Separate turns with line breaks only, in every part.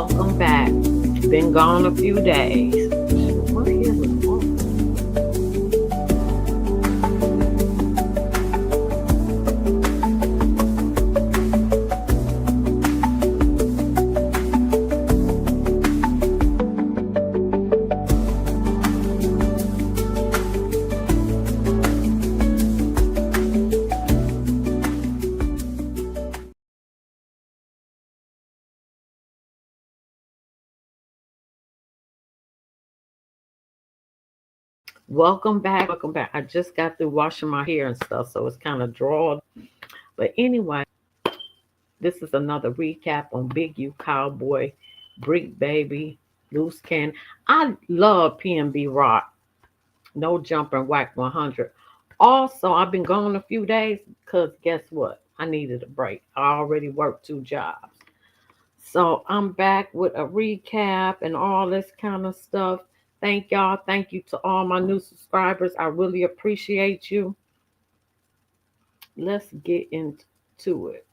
Welcome back. Been gone a few days. What is it? Welcome back. Welcome back. I just got through washing my hair and stuff, so it's kind of dry. But anyway, this is another recap on Big U, Cowboy, Bricc Baby, Luce Can. I love PNB Rock. No jumping Wack 100. Also, I've been gone a few days because guess what? I needed a break. I already worked 2 jobs. So I'm back with a recap and all this kind of stuff. Thank y'all. Thank you to all my new subscribers. I really appreciate you. Let's get into it.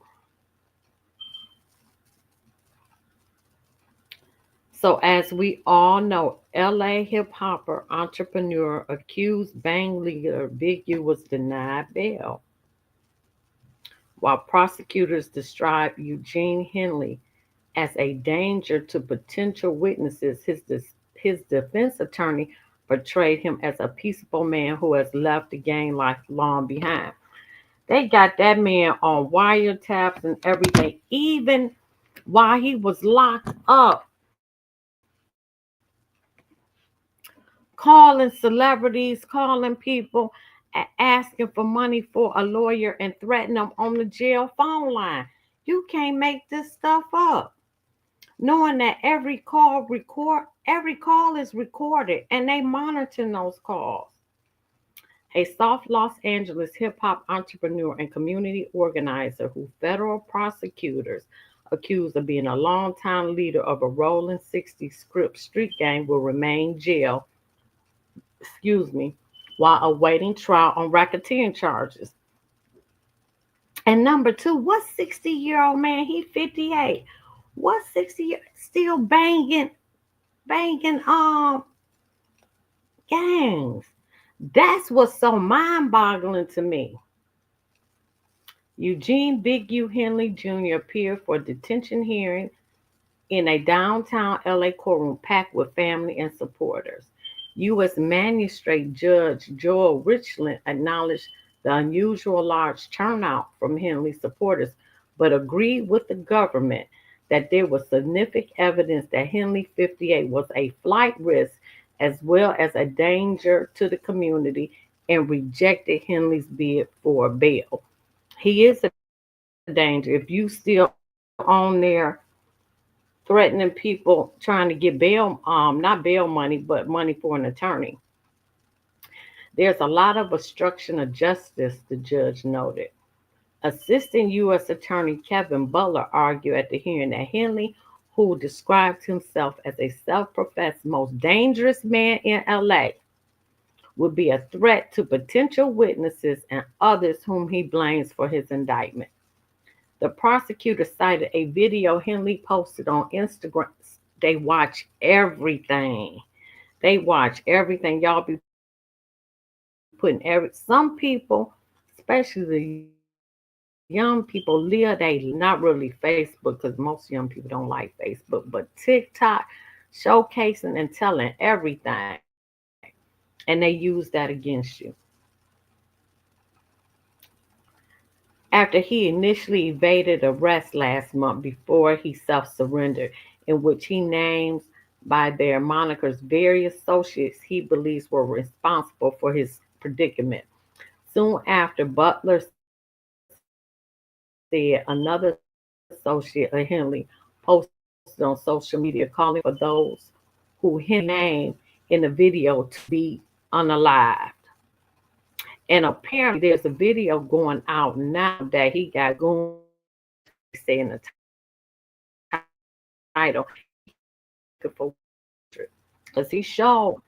So, as we all know, LA hip hopper entrepreneur accused bang leader Big U was denied bail, while prosecutors described Eugene Henley as a danger to potential witnesses. His defense attorney portrayed him as a peaceable man who has left the gang life long behind. They got that man on wiretaps and everything, even while he was locked up, calling celebrities, calling people, asking for money for a lawyer and threatening them on the jail phone line. You can't make this stuff up. Knowing that every call is recorded and they monitoring those calls. A South Los Angeles hip hop entrepreneur and community organizer who federal prosecutors accused of being a longtime leader of a Rolling 60s Crip street gang will remain jail, while awaiting trial on racketeering charges. And number two, what 60-year-old man? He 58. What 60 still banging gangs? That's what's so mind-boggling to me. Eugene Big U Henley Jr. appeared for a detention hearing in a downtown LA courtroom packed with family and supporters. U.S. Magistrate Judge Joel Richland acknowledged the unusual large turnout from Henley's supporters, but agreed with the government that there was significant evidence that Henley 58 was a flight risk as well as a danger to the community and rejected Henley's bid for bail. He is a danger. If you still on there threatening people trying to get bail, not bail money, but money for an attorney. There's a lot of obstruction of justice, the judge noted. Assistant U.S. Attorney Kevin Butler argued at the hearing that Henley, who described himself as a self-professed most dangerous man in LA, would be a threat to potential witnesses and others whom he blames for his indictment. The prosecutor cited a video Henley posted on Instagram. They watch everything. Y'all be putting some people, especially the young people, live they not really Facebook because most young people don't like Facebook, but TikTok showcasing and telling everything, and they use that against you. After he initially evaded arrest last month before he self-surrendered, in which he names by their monikers various associates he believes were responsible for his predicament. Soon after, Butler said another associate of Henley posted on social media calling for those who he named in the video to be unalived. And apparently there's a video going out now that he got going, saying the title, because he showed,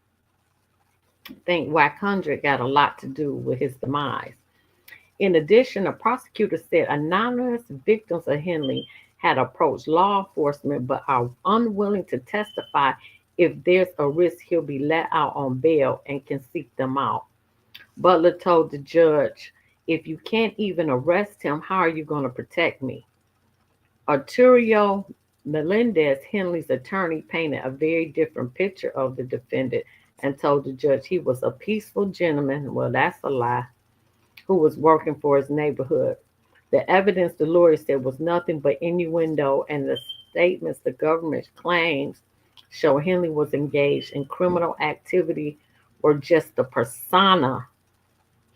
I think Wack 100 got a lot to do with his demise. In addition, a prosecutor said anonymous victims of Henley had approached law enforcement but are unwilling to testify if there's a risk he'll be let out on bail and can seek them out. Butler told the judge, if you can't even arrest him, how are you going to protect me? Arturo Melendez, Henley's attorney, painted a very different picture of the defendant and told the judge he was a peaceful gentleman. Well, that's a lie. Who was working for his neighborhood. The evidence, the lawyer said, was nothing but innuendo, and the statements the government claims show Henley was engaged in criminal activity were just the persona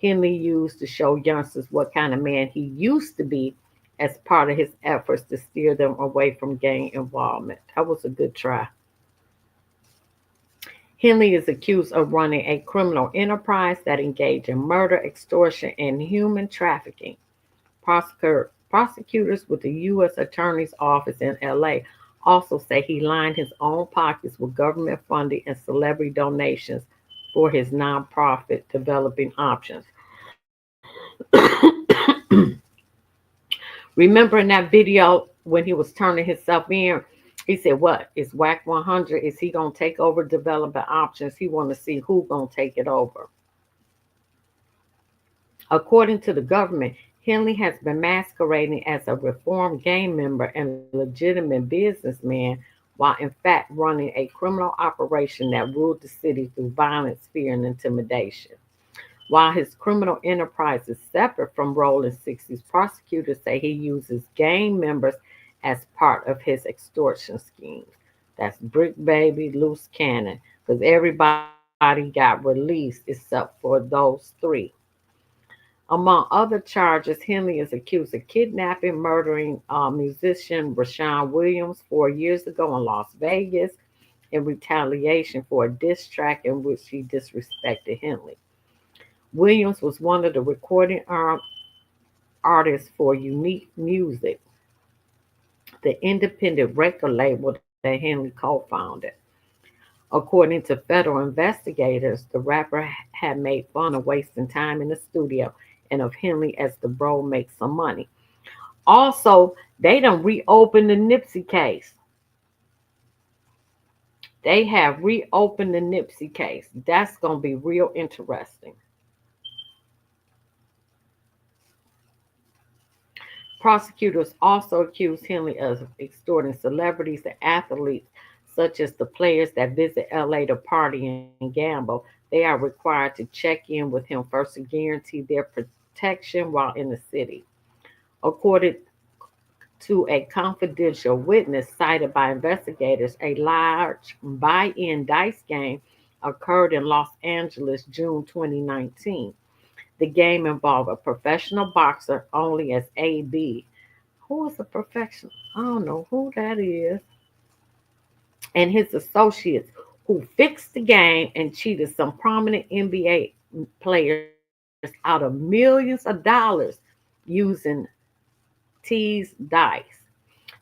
Henley used to show youngsters what kind of man he used to be as part of his efforts to steer them away from gang involvement. That was a good try. Henley is accused of running a criminal enterprise that engaged in murder, extortion, and human trafficking. Prosecutors with the U.S. Attorney's Office in LA also say he lined his own pockets with government funding and celebrity donations for his nonprofit developing options. Remember in that video when he was turning himself in, he said, "What is Wack 100? Is he gonna take over development options? He want to see who gonna take it over." According to the government, Henley has been masquerading as a reformed gang member and legitimate businessman while in fact running a criminal operation that ruled the city through violence, fear, and intimidation. While his criminal enterprise is separate from Rolling 60s, prosecutors say he uses gang members as part of his extortion schemes. That's Bricc Baby, Luce Cannon, because everybody got released except for those three. Among other charges, Henley is accused of kidnapping, murdering musician Rashawn Williams 4 years ago in Las Vegas in retaliation for a diss track in which he disrespected Henley. Williams was one of the recording artists for Unique Music, the independent record label that Henley co-founded. According to federal investigators, the rapper had made fun of wasting time in the studio and of Henley as the bro makes some money. Also, they done reopened the Nipsey case. They have reopened the Nipsey case. That's going to be real interesting. Prosecutors also accused Henley of extorting celebrities and athletes, such as the players that visit LA to party and gamble. They are required to check in with him first to guarantee their protection while in the city. According to a confidential witness cited by investigators, a large buy in dice game occurred in Los Angeles June 2019. The game involved a professional boxer only as AB. Who is a professional? I don't know who that is. And his associates who fixed the game and cheated some prominent NBA players out of millions of dollars using T's dice.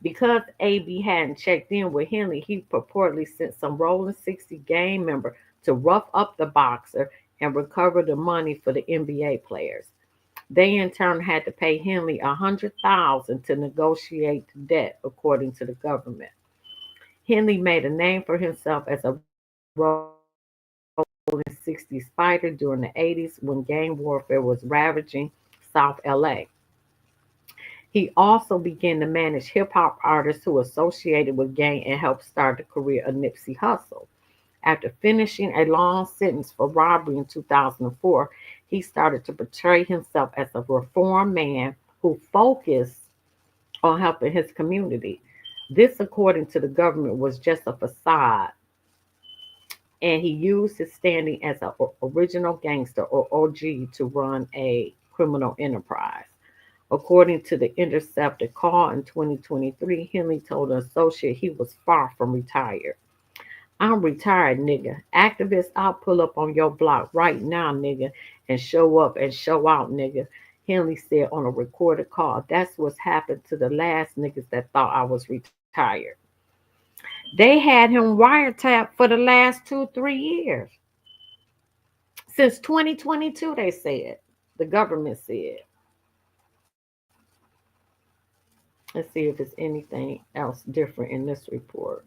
Because AB hadn't checked in with Henley, he purportedly sent some Rolling 60 gang member to rough up the boxer and recover the money for the NBA players. They in turn had to pay Henley $100,000 to negotiate the debt, according to the government. Henley made a name for himself as a Rolling 60s fighter during the 80s when gang warfare was ravaging South LA. He also began to manage hip hop artists who associated with gang and helped start the career of Nipsey Hussle. After finishing a long sentence for robbery in 2004, he started to portray himself as a reformed man who focused on helping his community. This, according to the government, was just a facade, and he used his standing as an original gangster or OG to run a criminal enterprise. According to the Intercepted call in 2023, Henley told an associate he was far from retired. I'm retired, nigga. Activists, I'll pull up on your block right now, nigga, and show up and show out, nigga. Henley said on a recorded call. That's what's happened to the last niggas that thought I was retired. They had him wiretapped for the last 2, 3 years. Since 2022, they said. The government said. Let's see if it's anything else different in this report.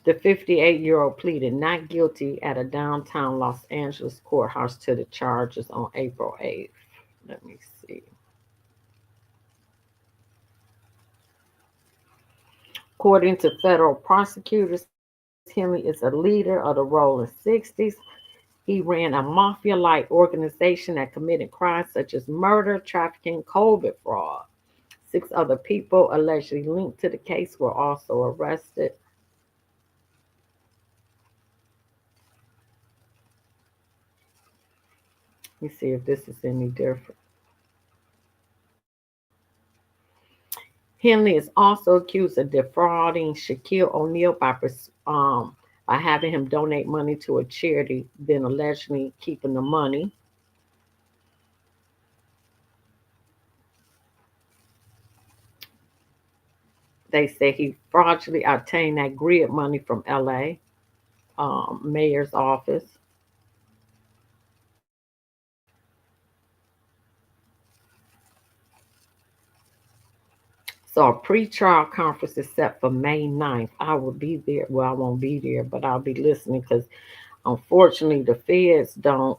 The 58-year-old pleaded not guilty at a downtown Los Angeles courthouse to the charges on April 8th. Let me see. According to federal prosecutors, Henley is a leader of the Rolling 60s. He ran a mafia-like organization that committed crimes such as murder, trafficking, COVID fraud. 6 other people allegedly linked to the case were also arrested. Let me see if this is any different. Henley is also accused of defrauding Shaquille O'Neal by having him donate money to a charity, then allegedly keeping the money. They say he fraudulently obtained that grid money from LA mayor's office. So a pre-trial conference is set for May 9th. I will be there. Well, I won't be there, but I'll be listening because unfortunately the feds don't.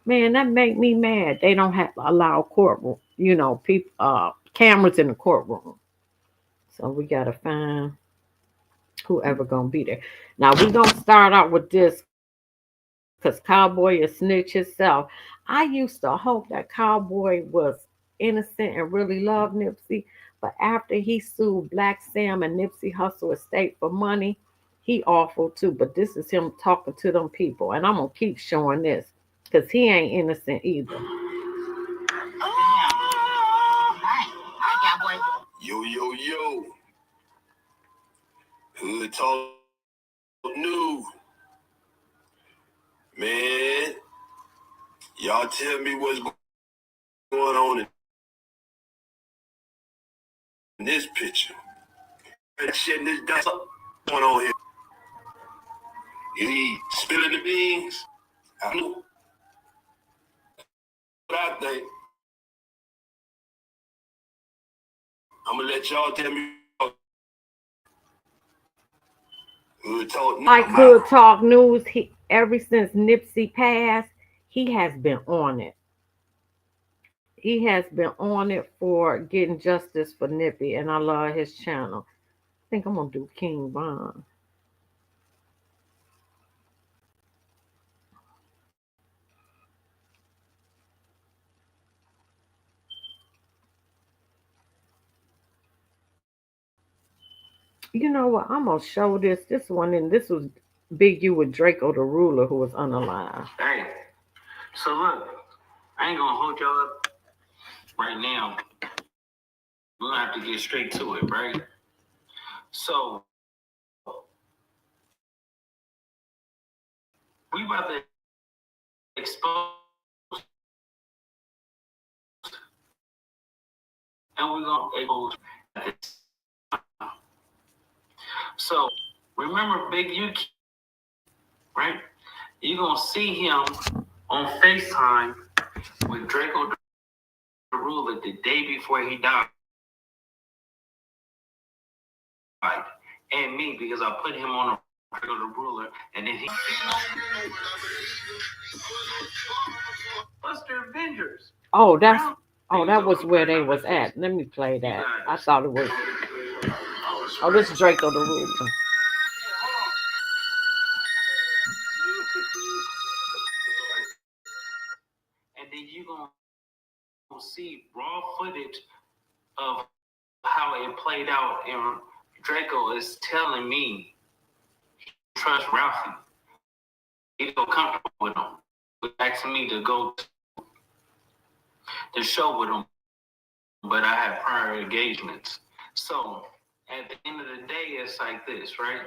Man, that make me mad. They don't have allow courtroom, people cameras in the courtroom. So we gotta find whoever gonna be there. Now we're gonna start out with this because Cowboy is snitch himself. I used to hope that Cowboy was innocent and really loved Nipsey, but after he sued Black Sam and Nipsey Hussle estate for money, he awful too. But this is him talking to them people, and I'm gonna keep showing this because he ain't innocent either.
Cowboy. Yo, yo, yo. Hood talk new. Man, y'all tell me what's going on in this picture. Shitting this dust up going on here. Is he spilling the beans? I don't know. What I think. I'm gonna let y'all tell me. Hood talk news.
Like Hood Talk News, ever since Nipsey passed, he has been on it. He has been on it for getting justice for Nippy, and I love his channel. I think I'm gonna do King Von. You know what? I'm gonna show this one, and this was Big U with Draco the Ruler, who was unalive.
Hey, so look, I ain't gonna hold y'all up right now. We're gonna have to get straight to it, right? So we about to expose, and we're gonna expose this. So remember Big U, right? You're gonna see him on FaceTime with Draco the Ruler the day before he died. And me, because I put him on a Draco the Ruler, and then he Buster Avengers.
Oh, that was where they was at. Let me play that. I thought it was. Oh, this is Draco the Ruler.
And then you're going to see raw footage of how it played out. And Draco is telling me he trusts Ralphie. He feel comfortable with him. He's asking me to go to the show with him, but I have prior engagements. So at the end of the day, it's like this, right?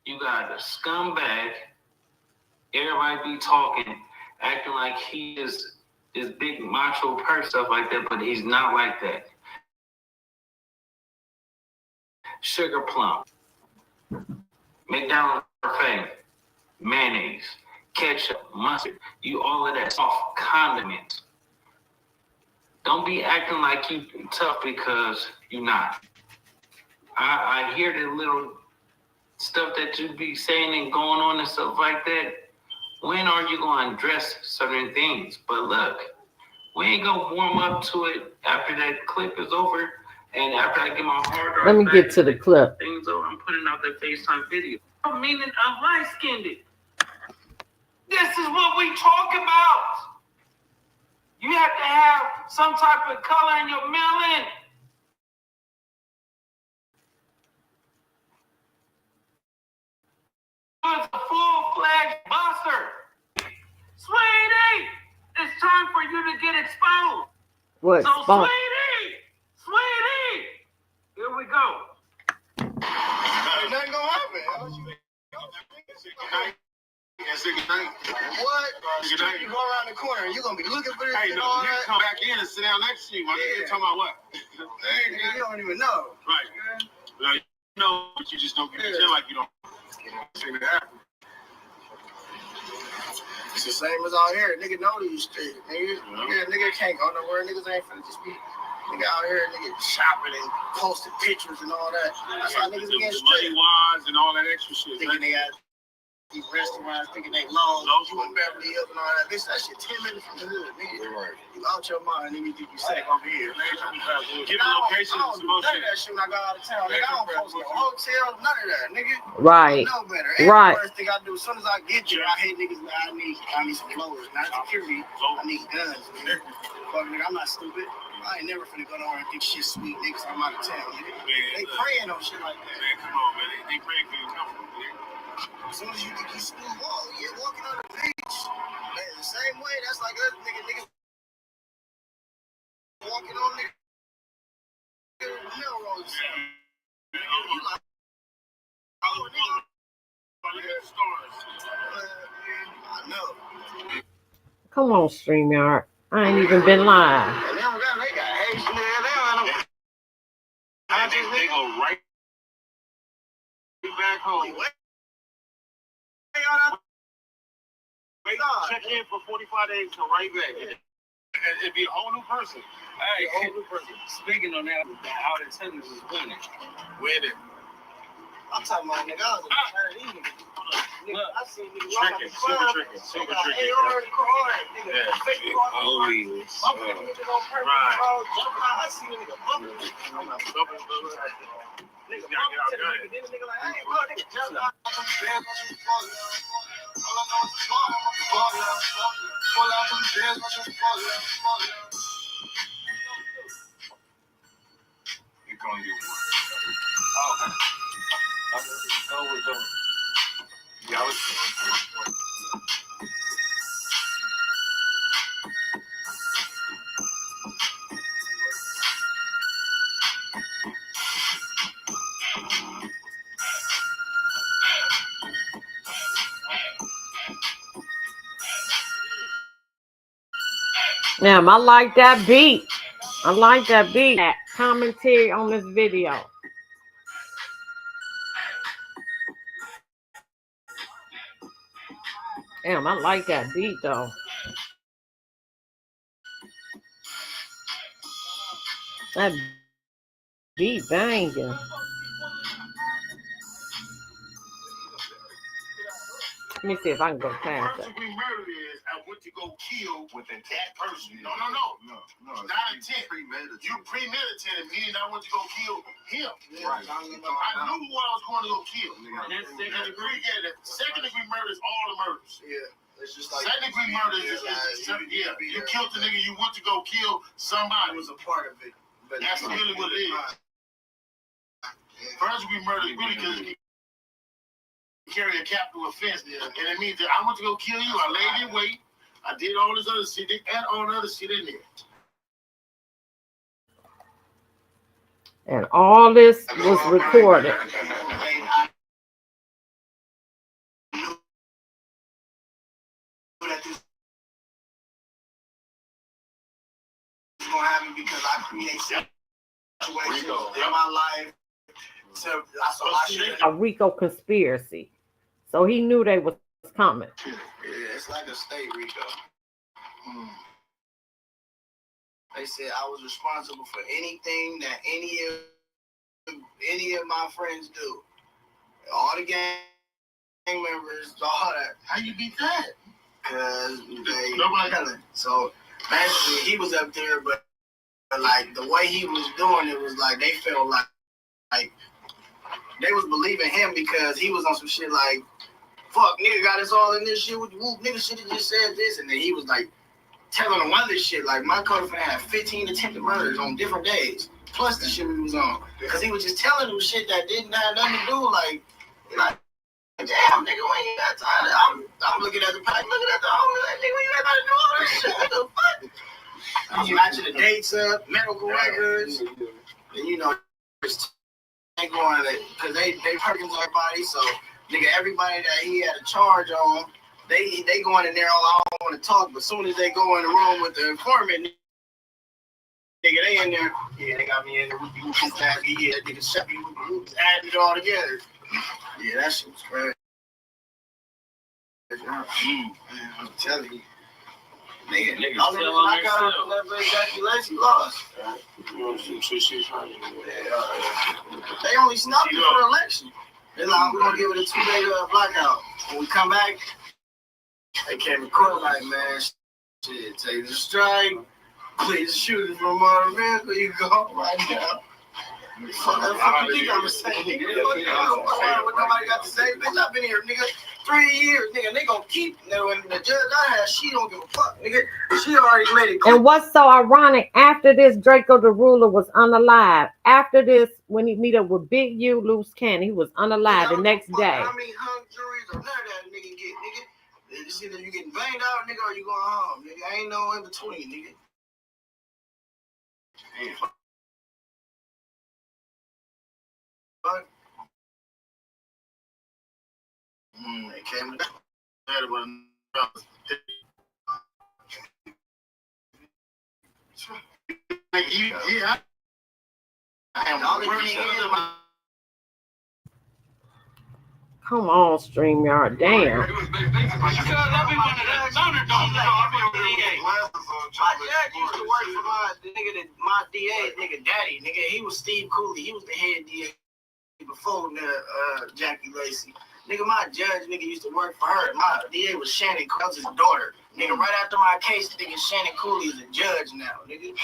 You got a scumbag, everybody be talking, acting like he is this big macho person, stuff like that, but he's not like that. Sugar plum, McDonald's parfait, mayonnaise, ketchup, mustard, you all of that soft condiments. Don't be acting like you tough because you're not. I hear the little stuff that you be saying and going on and stuff like that. When are you going to address certain things? But look, we ain't going to warm up to it after that clip is over. And after I get my hard drive
Let me
back,
get to the clip.
things over, I'm putting out the FaceTime video. Meaning of light-skinned. This is what we talk about. You have to have some type of color in your melon. It's a full-fledged buster. Sweetie, it's time for you to get exposed.
What?
So, sweetie, here we go.
Ain't nothing gonna happen. What? You go around the corner, you gonna be looking for this. Hey, no, you come back in and sit down next to you. You talking about what? Hey, nigga, you don't even know. Right. Well, you know, but you just don't get pretend like you don't. See what happen. It's the same as out here. Nigga know these streets. Nigga can't go nowhere. Niggas ain't finna just be nigga out here, nigga shopping and posting pictures and all that. That's how niggas get straight. Money wise and all that extra shit. Thinking they got these restaurants, thinking they long, you in Beverly Hills and all that. Bitch, that shit 10 minutes from the hood, nigga. Right. You out your mind, nigga, think you safe over here. Give a location and some more shit. I don't do none of that shit when I go out of town, nigga. I don't post no hotels, none of that, nigga.
Right.
No better.
Right.
First thing I do, as soon as I get you, I hate niggas, man. I need some blowers, not security. I need guns, nigga. Fuck, nigga, I'm not stupid. I ain't never finna go nowhere and think shit sweet, niggas. I'm out of town, nigga. They praying on shit like that. Man, come on, man. They praying for you comfortable, nigga. As soon as you think you school, oh, yeah, walking on the beach. Man, the same way, that's like us, niggas walking on nigga Melrose. You like, oh, nigga. I know.
Come on, StreamYard. I ain't even been live.
And they got Haitian there. They go right back home. Check in for 45 days, come right back. It'd be a whole new person.
Hey, a whole new person. Speaking on that, out of tennis is winning.
Winning. I'm talking about nigga, I was in the nigga, I seen niggas tricking, super tricking. Hey, you heard the car, nigga. Yeah, always. Right. I see a nigga bumping. I'm not bumping, nigga bumping to the nigga, then the nigga like, hey, bro, nigga jump out. You gonna get one. Oh, okay. Yeah, I was.
Now, I like that beat. I like that beat. That commentary on this video. Damn, I like that beat though. That beat banging. Let me see if I can go past
First
it.
degree murder is I went to go kill with that person. No. It's not intent. You premeditated, meaning I went to go kill him. Right. I knew who I was going to go kill. That's second degree. Yeah, second degree murder is all the murders. Yeah. It's just like second degree murder is you killed the nigga you went to go kill somebody. It was a part of it. But that's really what it is. First degree murder is really because you carry a capital offense, and it means that I went to go kill you. I laid in wait. I did all this other shit. They add all the other shit in there.
And all this was recorded.
Gonna happen because I create situations in my life.
A Rico conspiracy. So he knew they was coming.
Yeah, it's like a state Rico. They said I was responsible for anything that any of my friends do. All the gang members, all that. How you beat that? Because nobody got it. So basically, he was up there, but like the way he was doing it was like they felt like they was believing him because he was on some shit like, fuck, nigga got us all in this shit with the whoop, nigga should have just said this, and then he was like telling them other shit like my co-defendant had 15 attempted murders on different days, plus the shit we was on, because he was just telling them shit that didn't have nothing to do like damn, nigga, when you got time, I'm looking at the pack, looking at the homie, like, nigga, when you got to do all this shit, what the fuck? I was matching the dates up, medical records, and you know, they going, because they Perkins everybody, so, nigga, everybody that he had a charge on, they going in there, I don't want to talk, but as soon as they go in the room with the informant, nigga, they in there, yeah, they got me in there, yeah, nigga, shut me, adding it all together. Yeah, that shit was crazy. I'm telling you. Nigga, all the reason I got out of that bitch, Jackie Lacey lost. They only snubbed it for the election. They're like, we're going to give it a 2-day blackout. When we come back, they came to court like, man, shit, take the strike. Please shoot it from our vehicle. You can go home right now. What you think I'm saying, nigga? What nobody got to say? Bitch, I've been here, nigga, 3 years, nigga. They gonna keep, when the judge I had, she don't give a fuck, nigga. She already made it clear.
And what's so ironic, after this, Draco the ruler was unalive. After this, when he meet up with Big U, Luce Cannon, he was unalive the next day.
How many hung juries or none of that nigga get, nigga? It's either you getting banged out, nigga, or you going home, nigga. Ain't no in between, nigga. But they came to yeah.
Come on, StreamYard, damn.
My dad used to work for my DA, nigga, daddy, nigga. He was Steve Cooley. He was the head DA before Jackie Lacey. Nigga, my judge, nigga, used to work for her. My DA was Shannon Cooley's daughter. Nigga, right after my case, nigga, Shannon Cooley is a judge now, nigga.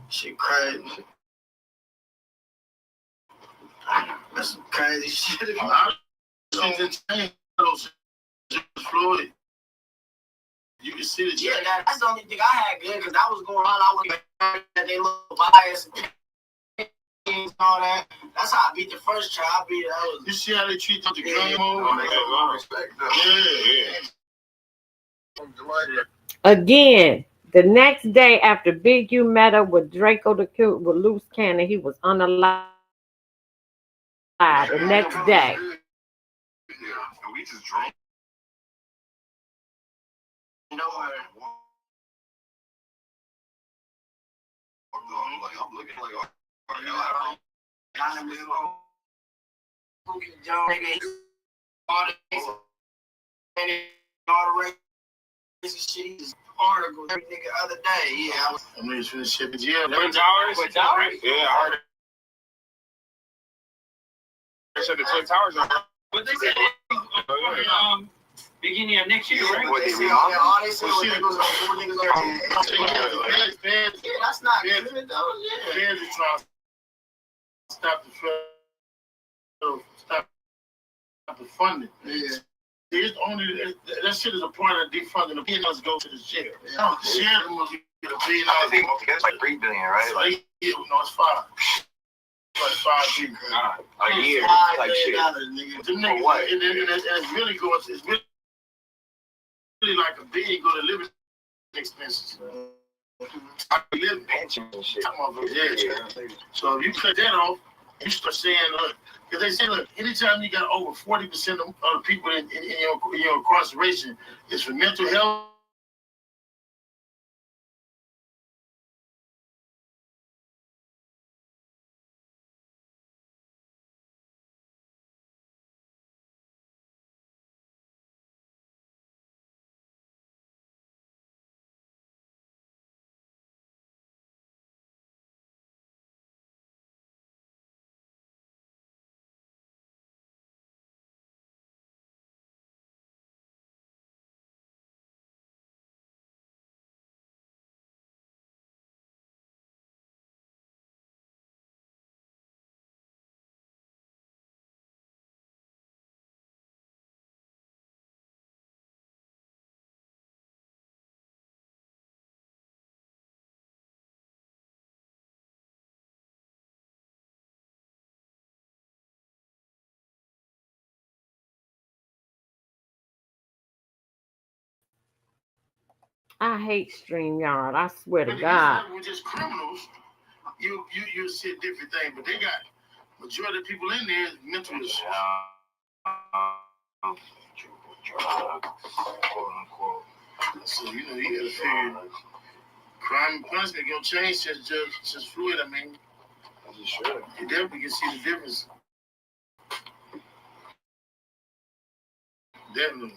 Shit crazy. That's some crazy shit. Floyd. You can see the yeah, that's the only thing I had good because I was going on. I was like, they look biased and all that. That's how I beat the first trial. You see how they treat the game yeah.
Again, the next day after Big U met up with Draco the Cute with Luce Cannon, he was unalive the next day.
Yeah, we just drunk. You know what? I'm looking like article every nigga other day. Yeah, I'm just finna ship it. Yeah, $20. Yeah, I heard. They said the Twin Towers are. What they said? Beginning of next year, right? What they say? All they say was niggas are. Yeah, that's not good, though. Yeah. Fans are trying to stop the flow. Stop the funding. Yeah. It's only that shit is a part of defunding. The billions go to the jail. Yeah. Share must get $1 billion. It's like $3 billion, right? So no, it's 5. Like $5 billion. A year, like shit. For what? And it's really going. It's really like $1 billion go to living expenses. I live pension and shit. Yeah. So if you cut that off, you start saying, look, because they say, look, anytime you got over 40% of the people in your incarceration, it's for mental health.
I hate StreamYard. I swear to
But
God.
these were just criminals. You see a different thing, but they got majority of people in there is mental as quote unquote. So you gotta figure crime and punishment gonna change since Floyd. I mean, you definitely can see the difference. Definitely.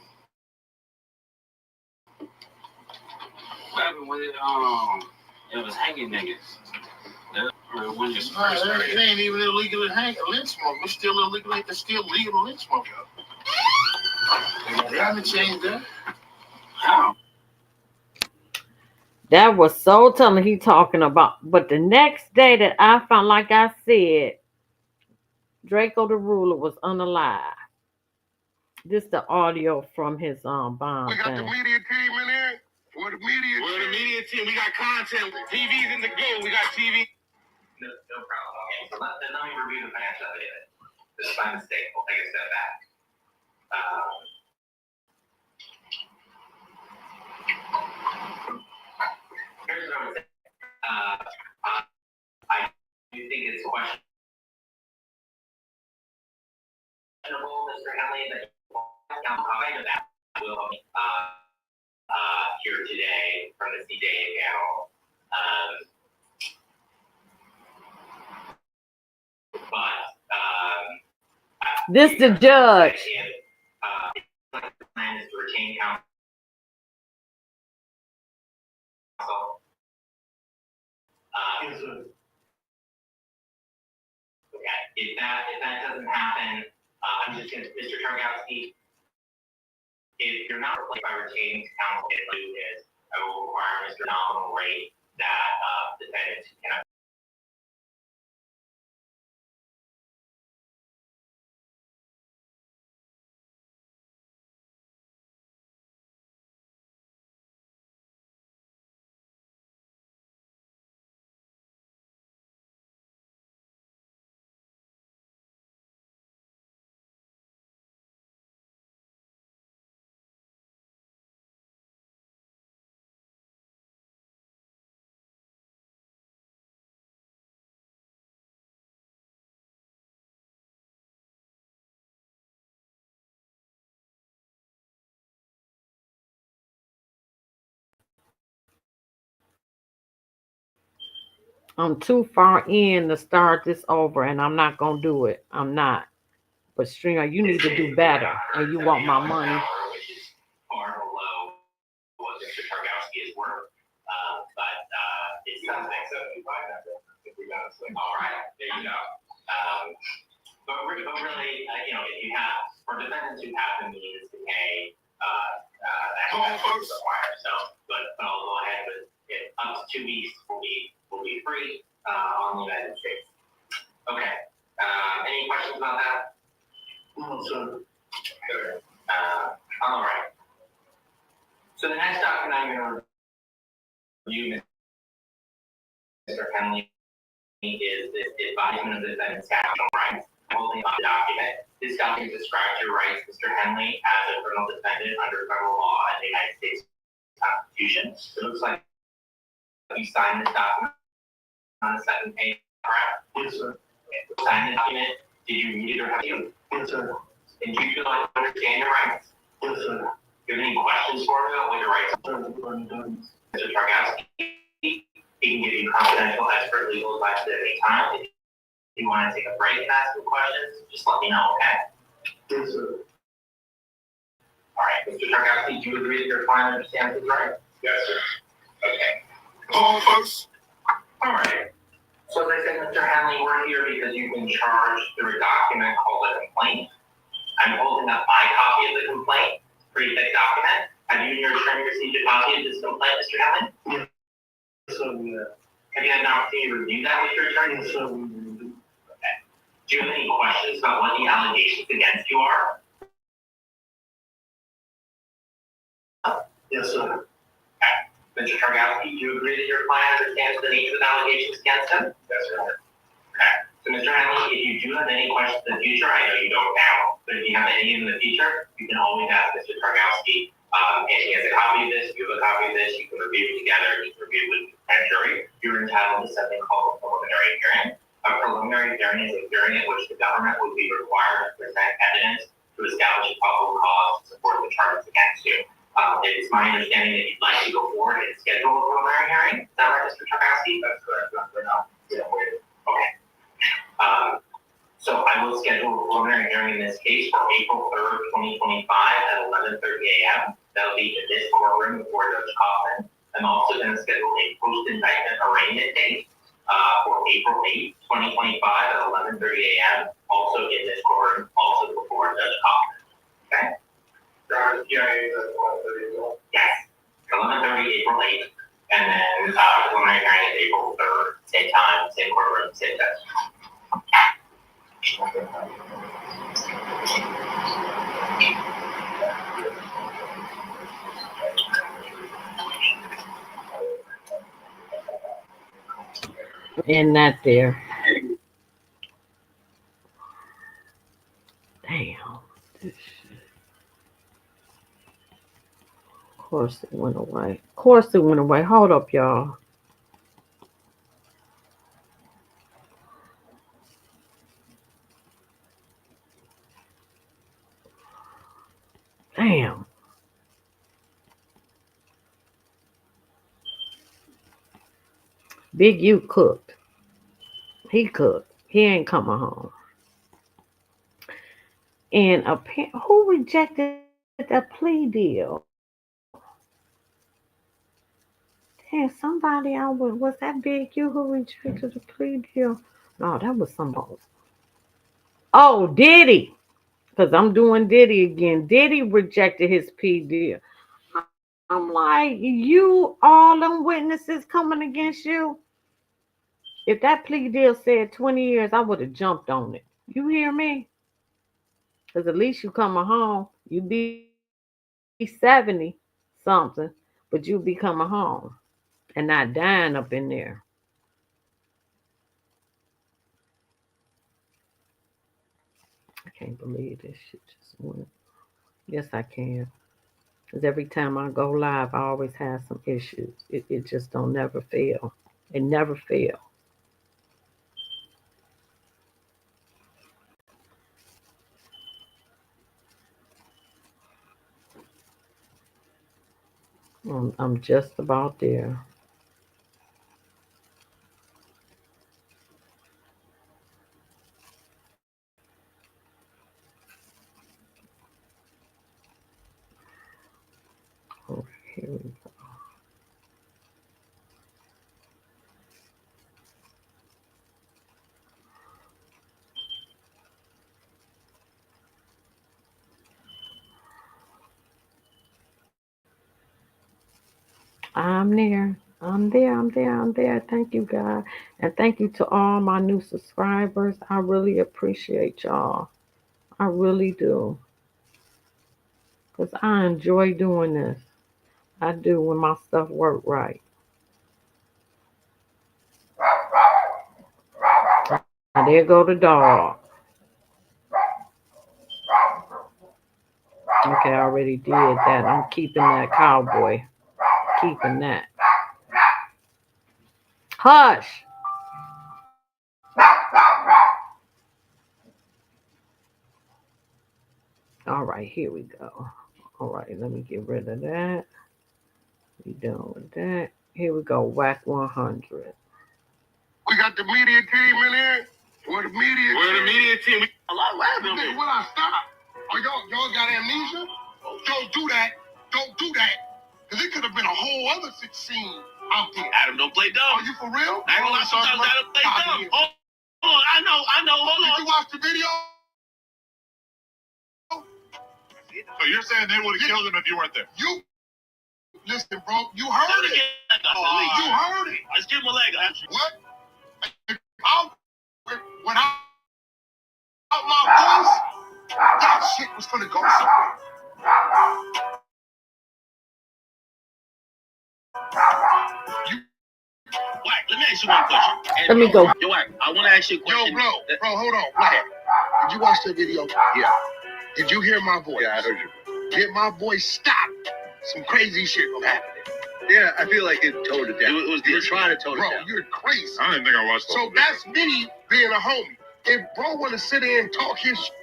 What happened with it was hanging niggas. When you first
It ain't even illegal to hang a lynch smoke. It's still illegal. It's still legal to lynch smoke. They haven't changed that.
How?
That was so telling he talking about. But the next day that I found, like I said, Draco the ruler was unalive. This the audio from his bond
We got the
thing.
media team in here. We're the media team. We got content. TV's in the go. We got TV.
No problem. Okay, so let me review the financial evidence. This is my mistake. We'll take a step back. Here's what I would say. I do think it's questionable, Mr. Henley, that outside of that will here today from the CJA panel.
This the judge.
The plan is to retain counsel. Okay, if that doesn't happen, I'm just going to, Mr. Targowski, if you're not replaced by retaining counsel in lieu is, I will require Mr. Nominal rate that defendants cannot.
I'm too far in to start this over, and I'm not gonna do it. I'm not. But Stringer, you need to do better, and you want my money.
Which is far below what Mr. Targowski is worth. But it's something. All right, there you go. But really, if you have, for defendants who have the means to pay, that's required. So, but I'll go ahead with it. Up to 2 weeks will be free on the United States. Okay. Any questions about that?
No, sir.
Good. All right. So the next document I'm going to review, Mr. Henley, is the advisement of the defendant's constitutional rights. Holding on the document. This document describes your rights, Mr. Henley, as a criminal defendant under federal law and the United States Constitution. It looks like you signed this document on the second page, correct?
Yes, sir.
Okay. Sign the document. Did you read it or have you?
Yes, sir.
And do you feel like you understand your rights?
Yes, sir.
Do you have any questions for me about what your rights are? Mr. Targowski, he can give you confidential expert legal advice at any time. If you want to take a break and ask some questions, just let me know, okay?
Yes, sir.
All right, Mr. Targowski, do you agree that your client understands his rights?
Yes, sir.
Okay.
Call first.
All right. So as I said, Mr. Henley, we're here because you've been charged through a document called a complaint. I'm holding up my copy of the complaint, pretty thick document. Have you and your attorney received a copy of this complaint, Mr. Henley?
Yes, sir.
Have you had an opportunity to review that with your attorney?
Yes, sir.
Okay. Do you have any questions about what the allegations against you are?
Yes, sir.
Okay. Mr. Targowski, do you agree that your client understands the nature of the allegations against him?
Yes, sir.
Okay. So, Mr. Henley, if you do have any questions in the future, I know you don't now, but if you have any in the future, you can always ask Mr. Targowski. And he has a copy of this. If you a copy of this, you can review it together, you can review it with a jury. You're entitled to something called a preliminary hearing. A preliminary hearing is a hearing in which the government would be required to present evidence to establish a probable cause to support the charges against you. It's my understanding that you'd like to go forward and schedule a preliminary hearing. Is that right, Mr. Traskey? That's correct. Okay. So I will schedule a preliminary hearing in this case for April 3rd, 2025 at 11:30 a.m. That'll be in this courtroom before Judge Kaufman. I'm also going to schedule a post-indictment arraignment date for April 8th, 2025 at 11:30 a.m. Also in this courtroom, also before Judge Kaufman. Okay? Yes. 11:30 April 8th. And then preliminary hearing is April 3rd, same time, same courtroom, same judge.
And that there. Damn. This shit. Of course it went away. Of course it went away. Hold up, y'all. Damn. Big U cooked. He cooked. He ain't coming home. And who rejected that plea deal? Damn, somebody was that Big U who rejected the plea deal? No, that was somebody. Oh, Diddy. Because I'm doing Diddy again. Diddy rejected his plea deal. I'm like, you, all them witnesses coming against you. If that plea deal said 20 years, I would have jumped on it. You hear me? Because at least you coming home. You be 70 something, but you be coming home and not dying up in there. I can't believe this shit just went. Yes, I can. Because every time I go live, I always have some issues. It just don't never fail. It never fail. I'm just about there. Oh, here we go. I'm there. I'm there. I'm there. I'm there. Thank you, God. And thank you to all my new subscribers. I really appreciate y'all. I really do. Because I enjoy doing this. I do when my stuff work right. Now, there go the dog. Okay, I already did that. I'm keeping that cowboy. Keeping that. Hush. All right, here we go. All right, let me get rid of that. We done with that. Here we go. Wack 100.
We got the media team in here. Where the media team? A lot of laughing. Nigga, when I stop, y'all got amnesia? Don't do that. Don't do that. Because it could have been a whole other scene out there. Adam, don't play dumb. Are you for real? I ain't gonna lie, sometimes Adam play dumb. Hold on, I know. Hold on. Did you watch the video? So you're saying they would have killed him if you weren't there? You listen, bro. You heard it. You heard it. Let's give him a leg. What? When I out my voice, that shit was gonna go somewhere. Wack, let me ask you one question.
Let me go.
Yo, Wack, I want to ask you a question.
Yo, bro, hold on. Wack, did you watch the video? Yeah. Did you hear my voice? Yeah, I heard you. Did my voice stop some crazy shit gonna happen.
Yeah, I feel like it toned it down.
It was
they were trying to tone it down.
Bro, you're crazy.
I didn't think I watched.
So that's me being a homie. If bro want to sit there and talk his shit,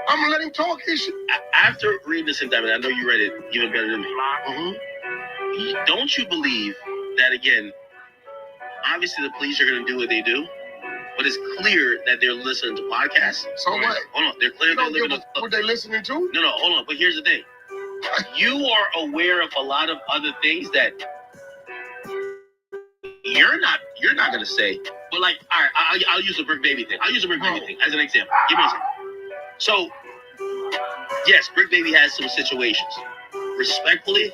I'm gonna let him talk his shit.
After reading this indictment, I know you read it even better than me.
Mm-hmm.
Don't you believe that, again, obviously the police are going to do what they do, but it's clear that they're listening to podcasts?
So what?
Hold on. They're clear they're living
what they listening to?
No, hold on. But here's the thing. You are aware of a lot of other things that you're not going to say. But like, all right, I'll use the Bricc Baby thing. I'll use the Bricc Baby thing as an example. Give me a second. So, yes, Bricc Baby has some situations. Respectfully,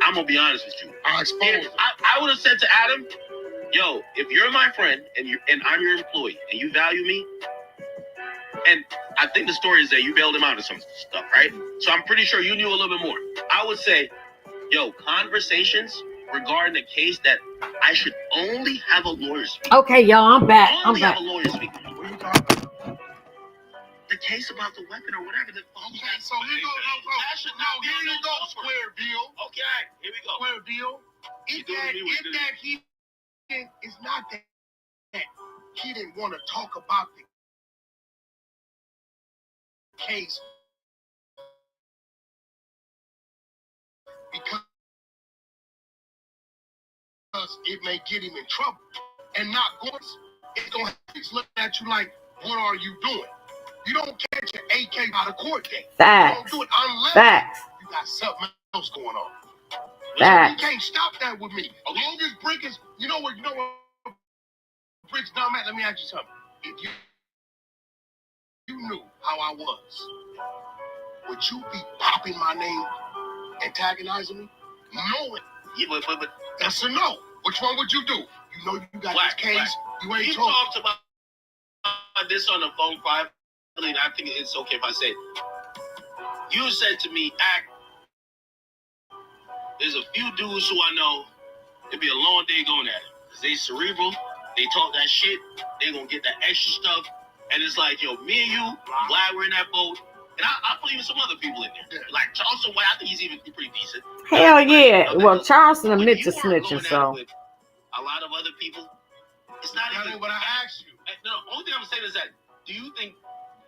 I'm going to be honest with you. I would have said to Adam, yo, if you're my friend and I'm your employee and you value me, and I think the story is that you bailed him out of some stuff, right? So I'm pretty sure you knew a little bit more. I would say, yo, conversations regarding a case that I should only have a lawyer speak.
Okay, y'all, I'm back.
Only have a lawyer speak. What are you talking about? The case about the weapon or whatever.
Okay, so here you go, square deal.
Okay, here we go.
Square deal. It's not that he didn't want to talk about the case because it may get him in trouble and not going. It's gonna look at you like, what are you doing? You don't catch an AK out of court date.
Facts.
You don't do it unless you got something else going on.
Facts.
You can't stop that with me. As long as Bricc is, you know what Brick's dumb at? Let me ask you something. If you knew how I was, would you be popping my name, antagonizing me? Knowing.
Yeah, but
that's a no. Which one would you do? You know you got this case. You ain't
talking. We talked about this on the phone privately, and I think it's okay if I say it. You said to me, there's a few dudes who I know, it'd be a long day going at it. Because they cerebral, they talk that shit, they gonna get that extra stuff. And it's like, yo, me and you, I'm glad we're in that boat. And I put even some other people in there. Like Charleston White, I think he's even pretty decent.
Hell yeah. Well, Charleston admits to snitching, so.
With a lot of other people, it's not even
what I asked you.
No, only thing I'm saying is that, do you think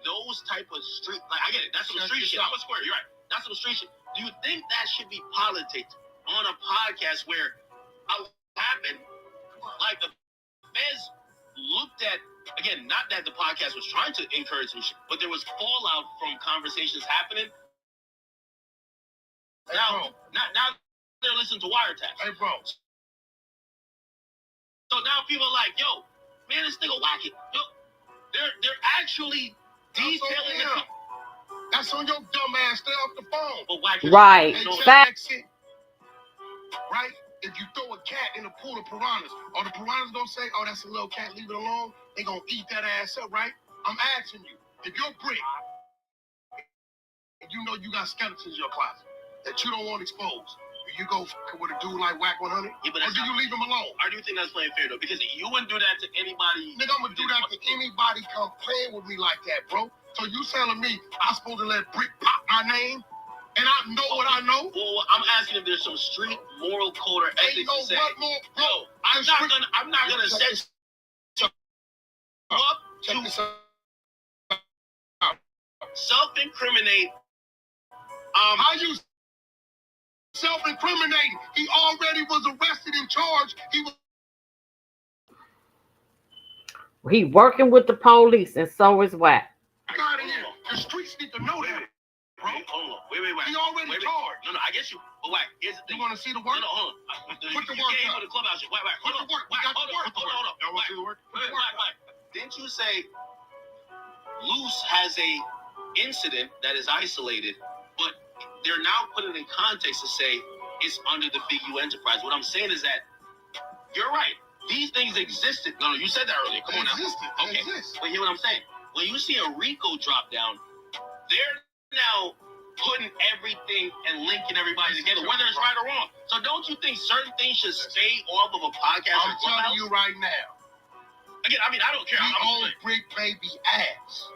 those type of street, like, I get it, that's some street shit. I'm a square, you're right. That's some street shit. Do you think that should be politics on a podcast where what happened, like the feds looked at, again, not that the podcast was trying to encourage some shit, but there was fallout from conversations happening.
Hey,
now they're listening to wiretaps.
Hey, bro.
So now people are like, yo, man, this nigga Wack it. Yo, they're actually detailing the.
That's on your dumb ass. Stay off the phone.
But Wack
right.
Facts. Right? If you throw a cat in a pool of piranhas, are the piranhas gonna say, oh, that's a little cat, leave it alone? They gonna eat that ass up, right? I'm asking you, if you're Bricc, and you know you got skeletons in your closet that you don't want exposed, do you go with a dude like Wack 100? Yeah, or do you leave him alone?
I do think that's playing fair, though, because you wouldn't do that to anybody.
Nigga, I'm gonna do that to anybody come playing with me like that, bro. So you telling me I'm supposed to let Bricc pop my name? And I know what I know.
Well, I'm asking if there's some street moral code or ethics to say.
Bro,
I'm not gonna set up to self-incriminate.
How you self-incriminating? He already was arrested and charged.
He working with the police, and so is Wack.
Out of here. The streets need to know that. Bro,
hold on. Wait.
He already charged.
No, I guess you. But Wack, here's the thing.
You want to see the work?
No, hold on.
Put the work up.
The clubhouse shit. Wack, hold on. Hold on.
Y'all want to see the work?
Wack. Didn't you say Luce has a incident that is isolated, but they're now putting it in context to say it's under the Big U enterprise? What I'm saying is that you're right. These things existed. No, you said that earlier. Come on now. Okay. But hear what I'm saying. When you see a RICO drop down, they're now putting everything and linking everybody together, whether it's right or wrong. So don't you think certain things should stay off of a podcast?
I'm telling you right now.
Again, I mean, I don't care.
He owned Bricc Baby ass.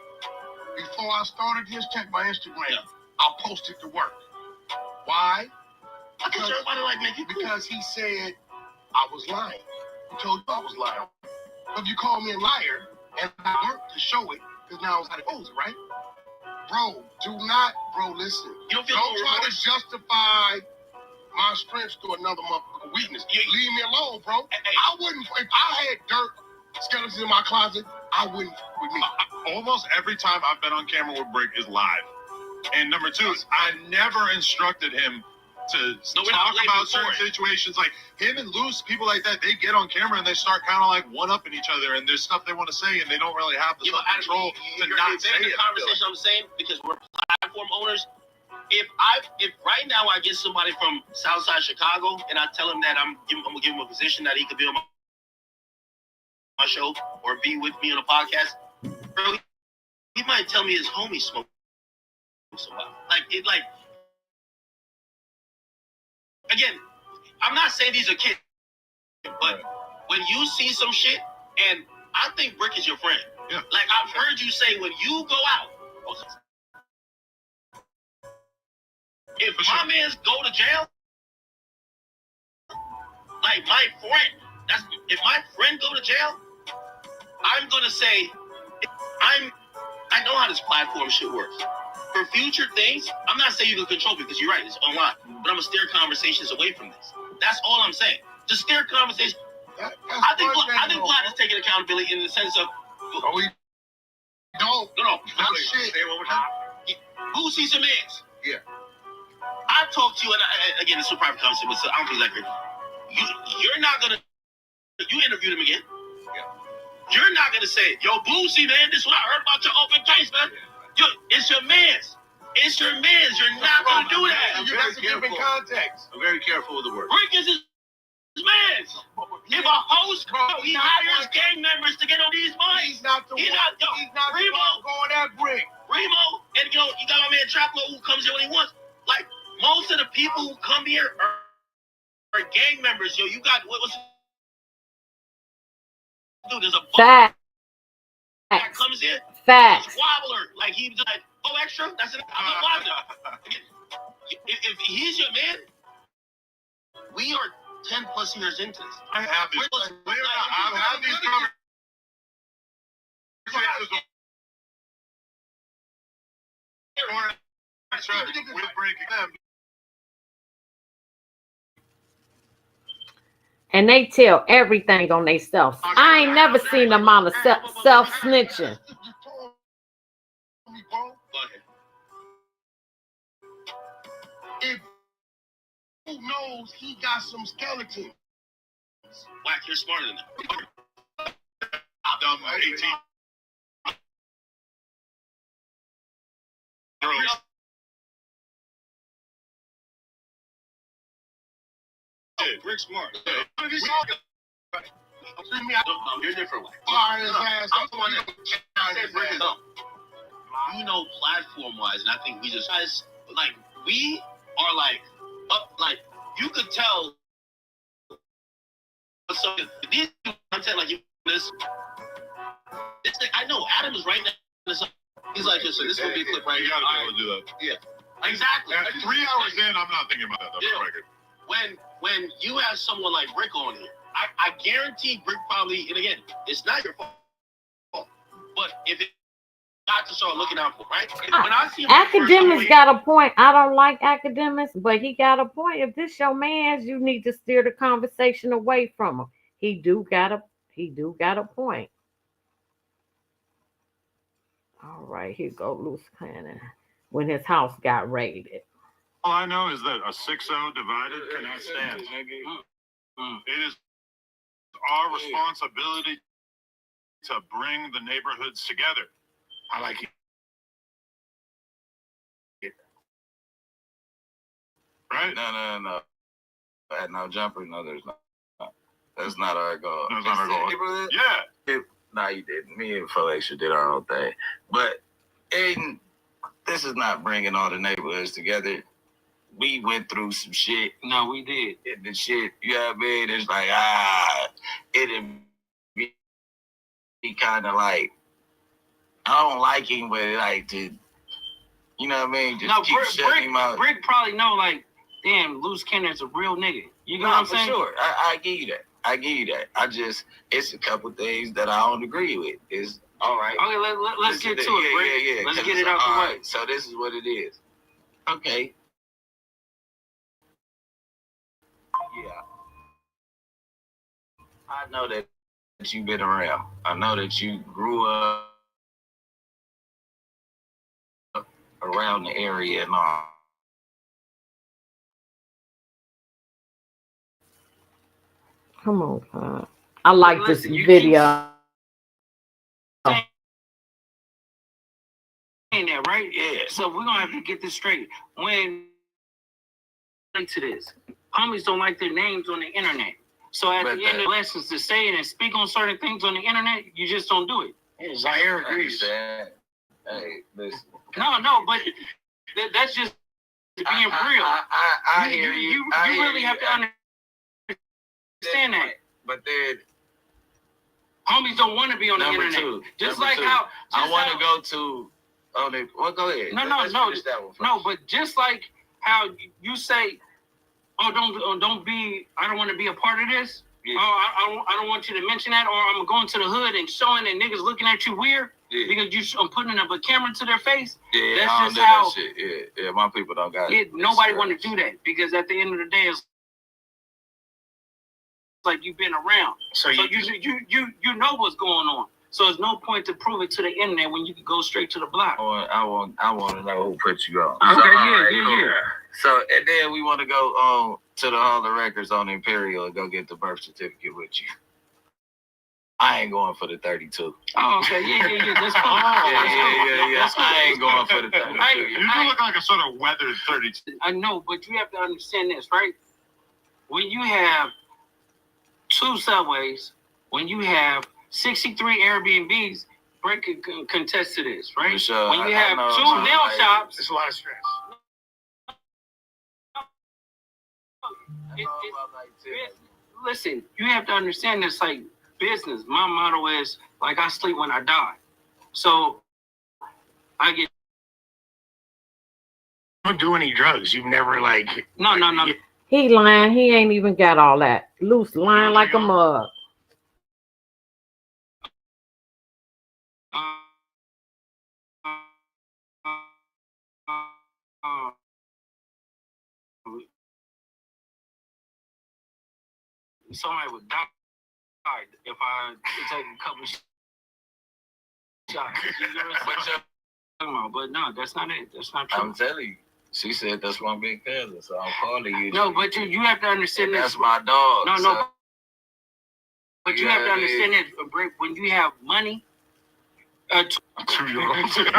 Before I started this, check my Instagram. Yeah. I posted the work. Why?
I thought everybody like make it
because he said I was lying. He told you I was lying. If you call me a liar and I work to show it, because now it's how it goes, right? Bro, listen.
You don't
try to justify my strengths to another motherfucker weakness. Leave me alone, bro.
Hey.
I wouldn't, if I had dirt skeletons in my closet, I wouldn't with me.
Almost every time I've been on camera with Bricc is live. And number two, I never instructed him to talk about certain situations. Like him and Luce, people like that, they get on camera and they start kind of like one-upping each other, and there's stuff they want to say and they don't really have the self-control to not say it.
The conversation I'm saying, because we're platform owners, if right now I get somebody from Southside Chicago and I tell him that I'm gonna give him a position that he could be on my show or be with me on a podcast, bro, he might tell me his homie smoke so well. Again, I'm not saying these are kids, but when you see some shit, and I think Bricc is your friend.
Yeah.
Like I've heard you say when you go out, if my mans go to jail, like my friend, if my friend go to jail, I'm gonna say I know how this platform shit works. For future things, I'm not saying you can control because you're right, it's online. But I'm gonna steer conversations away from this. That's all I'm saying. Just steer conversations. I think Vlad is taking accountability in the sense of
we don't.
No.
Not shit.
Say it one more time.
Who sees your mans?
Yeah.
I talked to you, and again, it's a private conversation, but I don't think that's great. You're not gonna. You interviewed him again.
Yeah.
You're not gonna say, "Yo, Boosie, man, this is what I heard about your open case, man." It's your mans. It's your mans. You're not gonna do that.
That's a different context.
I'm very careful with the word.
Bricc is his mans. If a host, he hires gang members to get on these mics.
He's not the one. He's not the one going at Bricc.
Remo, and you got my man Choclo who comes here when he wants. Like most of the people who come here are gang members. Yo, you got what's dude? There's a
Facts.
that comes in.
Facts.
Squabbler, like he's like, oh, extra. That's it. I'm not positive. If he's your man, we are 10 plus years into this.
I have these conversations with Bricc.
And they tell everything on themselves. I ain't never seen them on a self-snitching.
If who knows he got some skeletons.
Wack, you're smarter than that.
I'm done with 18.
Bricc smart. You're different. I'm the one that you know, platform-wise, and I think we just guys like we are like up, like you could tell. So these content like this thing, I know Adam is right now. He's like, so this will be a clip right
here. You gotta be able to do that.
Yeah, exactly.
At 3 hours in, I'm not thinking about that. That's the record.
When you have someone like Bricc on here, I guarantee Bricc probably, and again, it's not your fault, but if it got to start looking out for, right? When I see
Academics got a point. I don't like academics, but he got a point. If this your man's, you need to steer the conversation away from him. He do got a point. All right, here go Luce Cannon when his house got raided.
All I know is that a 6-0 divided cannot stand. It is our responsibility to bring the neighborhoods together.
I like it.
Right?
No. No jumper. No, there's not. That's not our goal.
That's not our goal. Yeah.
No, you didn't. Me and Felicia did our own thing. But Aiden, this is not bringing all the neighborhoods together. We went through some shit.
No, we did.
And the shit, you know what I mean? It's like, it'd be kind of like, I don't like him, but like to, you know what I mean? Just keep shutting him out.
Bricc probably know, like, damn, Luce Cannon's a real nigga. You know what I'm saying?
Sure. I give you that. It's a couple things that I don't agree with. It's all right.
Okay, let's get to it, Bricc.
Yeah.
Let's get it out the way.
So this is what it is. Okay. Yeah. I know that you've been around. I know that you grew up around the area and all.
Come on, God. I like
Listen,
this video.
That, right? Yeah. So we're gonna have to get this straight. When to this, homies don't like their names on the internet. So at the end of lessons to say it and speak on certain things on the internet, you just don't do it.
Yeah, Zaire agrees.
Hey, listen.
No, but that's just being real.
I hear you.
You really have to understand that.
But then
homies don't want to be on the internet. Just like how
I want to go to. Well, go ahead.
No. But just like how you say, don't be. I don't want to be a part of this. Yeah. I don't want you to mention that. Or I'm going to the hood and showing that niggas looking at you weird because I'm putting up a camera to their face.
Yeah,
that's just how.
That shit. Yeah. My people don't got it.
Nobody want to do that because at the end of the day, it's like you've been around, so you know what's going on. So there's no point to prove it to the internet when you can go straight to the block.
I want to know who put you on.
Okay, yeah.
So and then we want to go to the Hall of Records on Imperial and go get the birth certificate with you. I ain't going for the 32.
Oh, okay, yeah. That's cool.
Yeah. I ain't going for the 32.
You do look like a sort of weathered 32.
I know, but you have to understand this, right? When you have 2 subways, when you have 63 Airbnbs, Bricc can contest to this, right?
Sure,
when you have 2 nail shops,
it's a lot of stress.
Listen, you have to understand this like business. My motto is like I sleep when I die. So I get.
Don't do any drugs. You've never like.
No.
He lying. He ain't even got all that. Luce lying like a mug.
Somebody would die if I take a couple shots. You know what I'm talking about? But no, that's not it. That's not true.
I'm telling you. She said that's my big cousin, so I'm calling you.
No, but you have to understand this.
That's my dog.
No.
So.
But you have to understand this, Bricc, when you have money.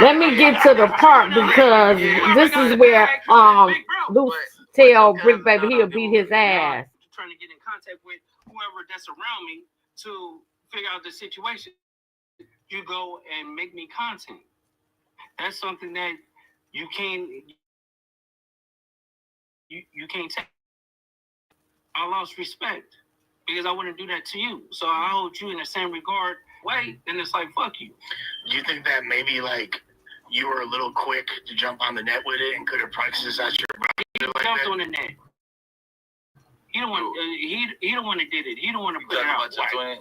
Let me get to the part because this is where Luce tell Bricc baby he'll beat his ass.
Trying to get in contact with whoever that's around me to figure out the situation. You go and make me content. That's something that you can't take. I lost respect because I wouldn't do that to you. So I hold you in the same regard. Wait, then it's like fuck you.
Do you think that maybe like you were a little quick to jump on the net with it and could have practiced at your brother?
He jumped on the net. He don't want. He don't want to did it. He don't want to put it out.
Your twin?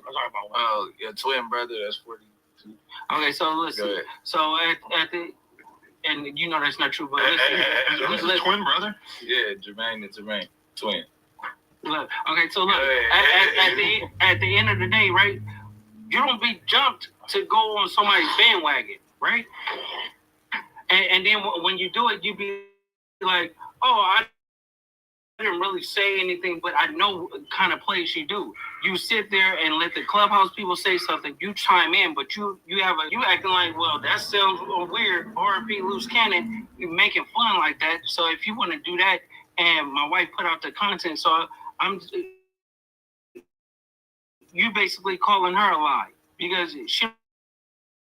Oh, your twin brother. That's 42.
Okay, so listen. So at the and you know that's not true, but
listen. Is twin brother?
Yeah, Jermaine, twin.
Look, okay, so look, at the end of the day, right? You don't be jumped to go on somebody's bandwagon, right? And then when you do it, you be like, oh, I didn't really say anything, but I know what kind of plays you do. You sit there and let the clubhouse people say something. You chime in, but you acting like, well, that sounds weird. R.I.P. Luce Cannon, you making fun like that. So if you want to do that, and my wife put out the content, so you basically calling her a lie because she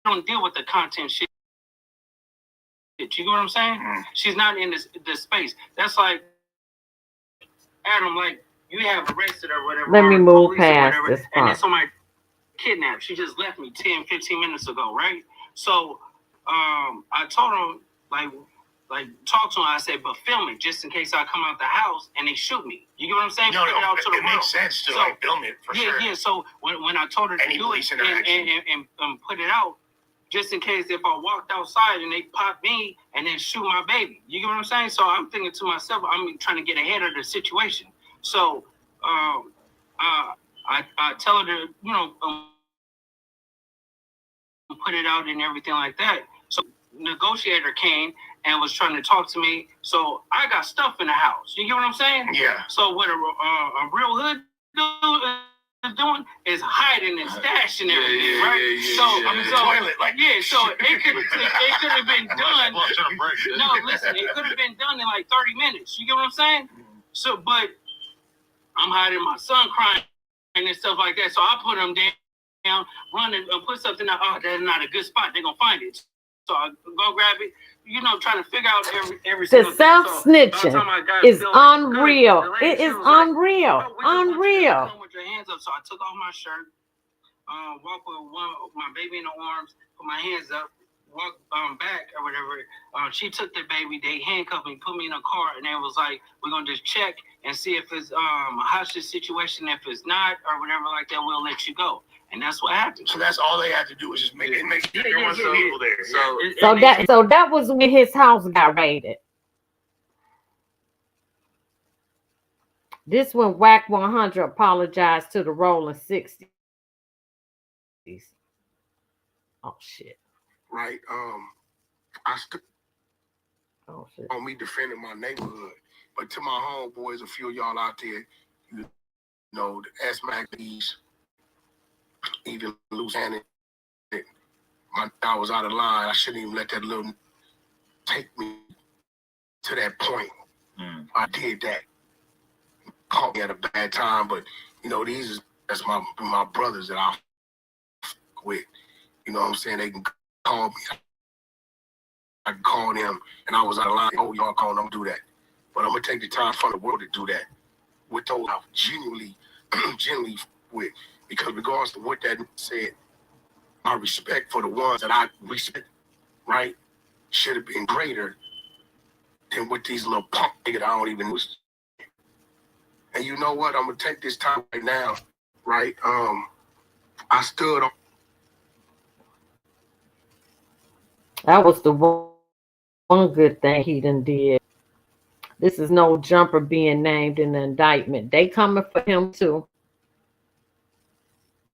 don't deal with the content shit. You know what I'm saying? She's not in this space. That's like Adam, like you have arrested or whatever.
Let me move past this part.
And then somebody kidnapped. She just left me 10, 15 minutes ago, right? So I told him, like, like talk to him. I said, but film it just in case I come out the house and they shoot me. You get what I'm saying?
No,
Put it out to the
it
world.
makes sense to like film it for sure.
Yeah. So when I told her to do it and put it out, just in case if I walked outside and they pop me and then shoot my baby. You get what I'm saying? So I'm thinking to myself, I'm trying to get ahead of the situation. So I tell her to, put it out and everything like that. So negotiator came and was trying to talk to me. So I got stuff in the house. You get what I'm saying?
Yeah.
So what a real hood dude is doing is hiding and stashing everything, right? So it could have been done. No, listen, it could have been done in like 30 minutes. You get what I'm saying? So, but I'm hiding my son crying and stuff like that. So I put him down, run and put something out. Oh, that's not a good spot. They're gonna find it. So I go grab it. Trying to figure out every
the self-snitching is unreal. It is unreal. Unreal.
With your hands up. So I took off my shirt, walk with my baby in the arms, put my hands up, walk back or whatever. She took the baby, they handcuffed me, put me in a car, and they was like, we're gonna just check and see if it's a hostage situation. If it's not or whatever like that, we'll let you go. And that's what happened.
So that's all they had to do was just make sure there weren't some people there.
So that was when his house got raided. This when Wack 100 apologized to the Rolling 60s. Oh shit.
Right. On me defending my neighborhood, but to my homeboys, a few of y'all out there, the S-Mac-B's, even Luce, I was out of line. I shouldn't even let that little take me to that point. I did that. Caught me at a bad time, but that's my brothers that I with. You know what I'm saying? They can call me. I can call them, and I was out of line. Oh, y'all calling them, do that. But I'm gonna take the time from the world to do that with those I genuinely with, because regardless of what that said, my respect for the ones that I respect, right, should have been greater than with these little punk niggas I don't even know. And you know what? I'm gonna take this time right now, right? I stood on.
That was the one good thing he done did. This is no jumper being named in the indictment. They coming for him too.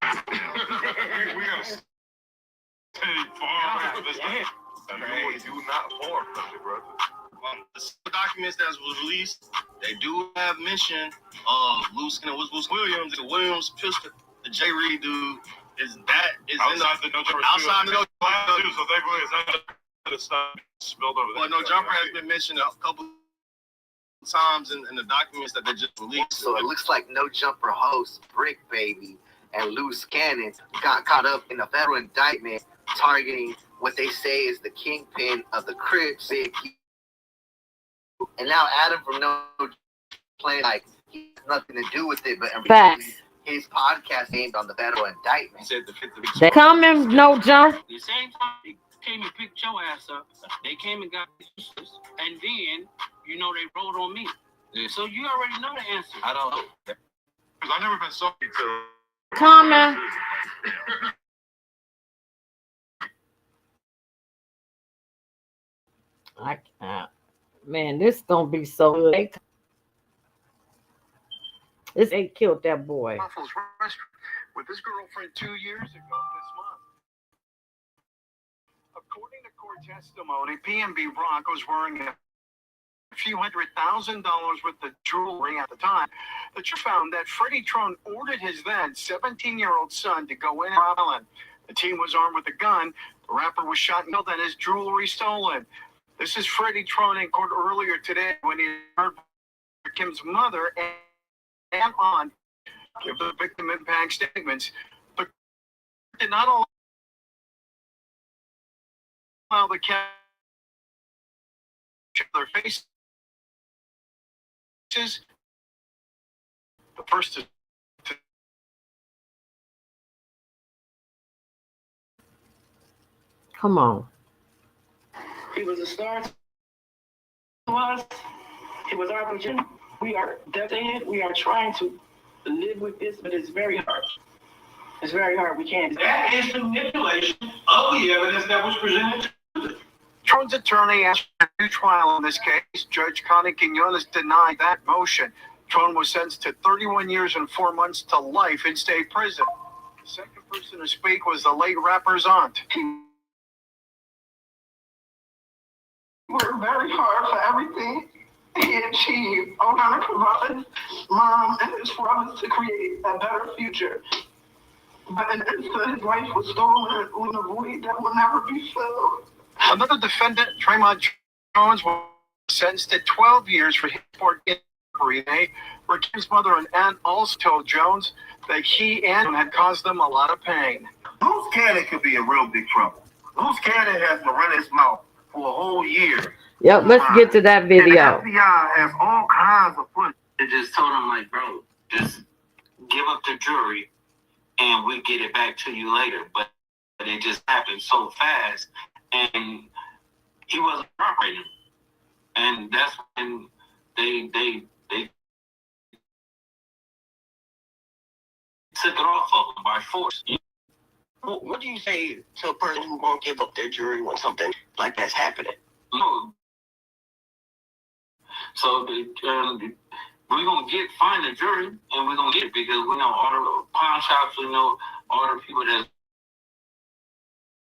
We gotta stay far away from this thing. You not far from it, brother.
The documents that was released, they do have mention of Luce and Williams. The Williams pistol, the J. Reed dude, is
outside the no jumper. Outside the no jumper. So thankfully it's not the stuff spilled over there.
Well, no jumper has been mentioned a couple times in the documents that they just released.
So it looks like No Jumper host Bricc Baby and Luce Cannon got caught up in a federal indictment targeting what they say is the kingpin of the Crips. And now Adam from No playing like he has nothing to do with it, but his podcast aimed on the federal indictment.
They coming, No Jumper.
The same time they came and picked your ass up, they came and got pictures, and then they rolled on me. Yeah. So you already know the answer.
I don't know. Because I've never been sorry to
Coming. I can't. Man, this gonna be so good. They killed that boy.
With his girlfriend 2 years ago this month. According to court testimony, P&B Rock was wearing a few $100,000 worth of jewelry at the time. The judge found that Freddie Tron ordered his then 17-year-old son to go in Ireland. The teen was armed with a gun. The rapper was shot and killed and his jewelry stolen. This is Freddie Tron in court earlier today when he heard Kim's mother and aunt give the victim impact statements. The court did not allow the capture their faces. The first is
Come on.
He was a star
us. It was our vision. We are devastated. We are trying to live with this, but it's very hard. It's very hard. We can't.
That is manipulation of the evidence that was presented.
Tron's attorney asked for a new trial in this case. Judge Connie Quinones denied that motion. Tron was sentenced to 31 years and 4 months to life in state prison. The second person to speak was the late rapper's aunt.
Worked very hard for everything he achieved. I'm trying to provide mom and his brothers to create a better future. But in instant, his life was stolen with a void that will never be filled.
Another defendant, Tremont Jones, was sentenced to 12 years for his part in robbery. Ricky's mother and aunt also told Jones that he and had caused them a lot of pain.
Luce Cannon could be in real big trouble. Luce Cannon has to run his mouth for a whole year.
Yep, let's get to that video.
And the FBI has all kinds of footage.
They just told him, like, bro, just give up the jury and we'll get it back to you later. But it just happened so fast and he wasn't cooperating. And that's when they took it off of him by force.
What do you say to a person who won't give up their jury when something like that's happening?
No. So we're going to find the jury and we're going to get it because we know all the pawn shops, we know all the people that's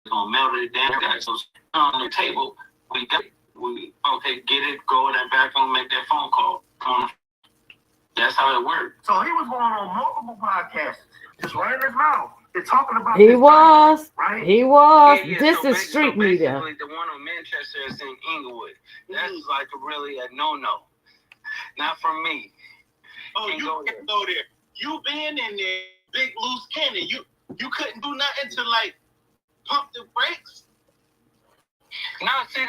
going to melt it down. So on the table, we get it, go in that back room, make that phone call. That's how it worked.
So he was going on multiple podcasts, just running his mouth. They're talking about
He was.
right?
He was.
Yeah,
This
so
is street media.
Basically, the one on Manchester is in Inglewood. That's like really a no-no. Not from me.
Oh, you can't go there. You being in there, big loose cannon. You couldn't do nothing to like pump the brakes.
No, see,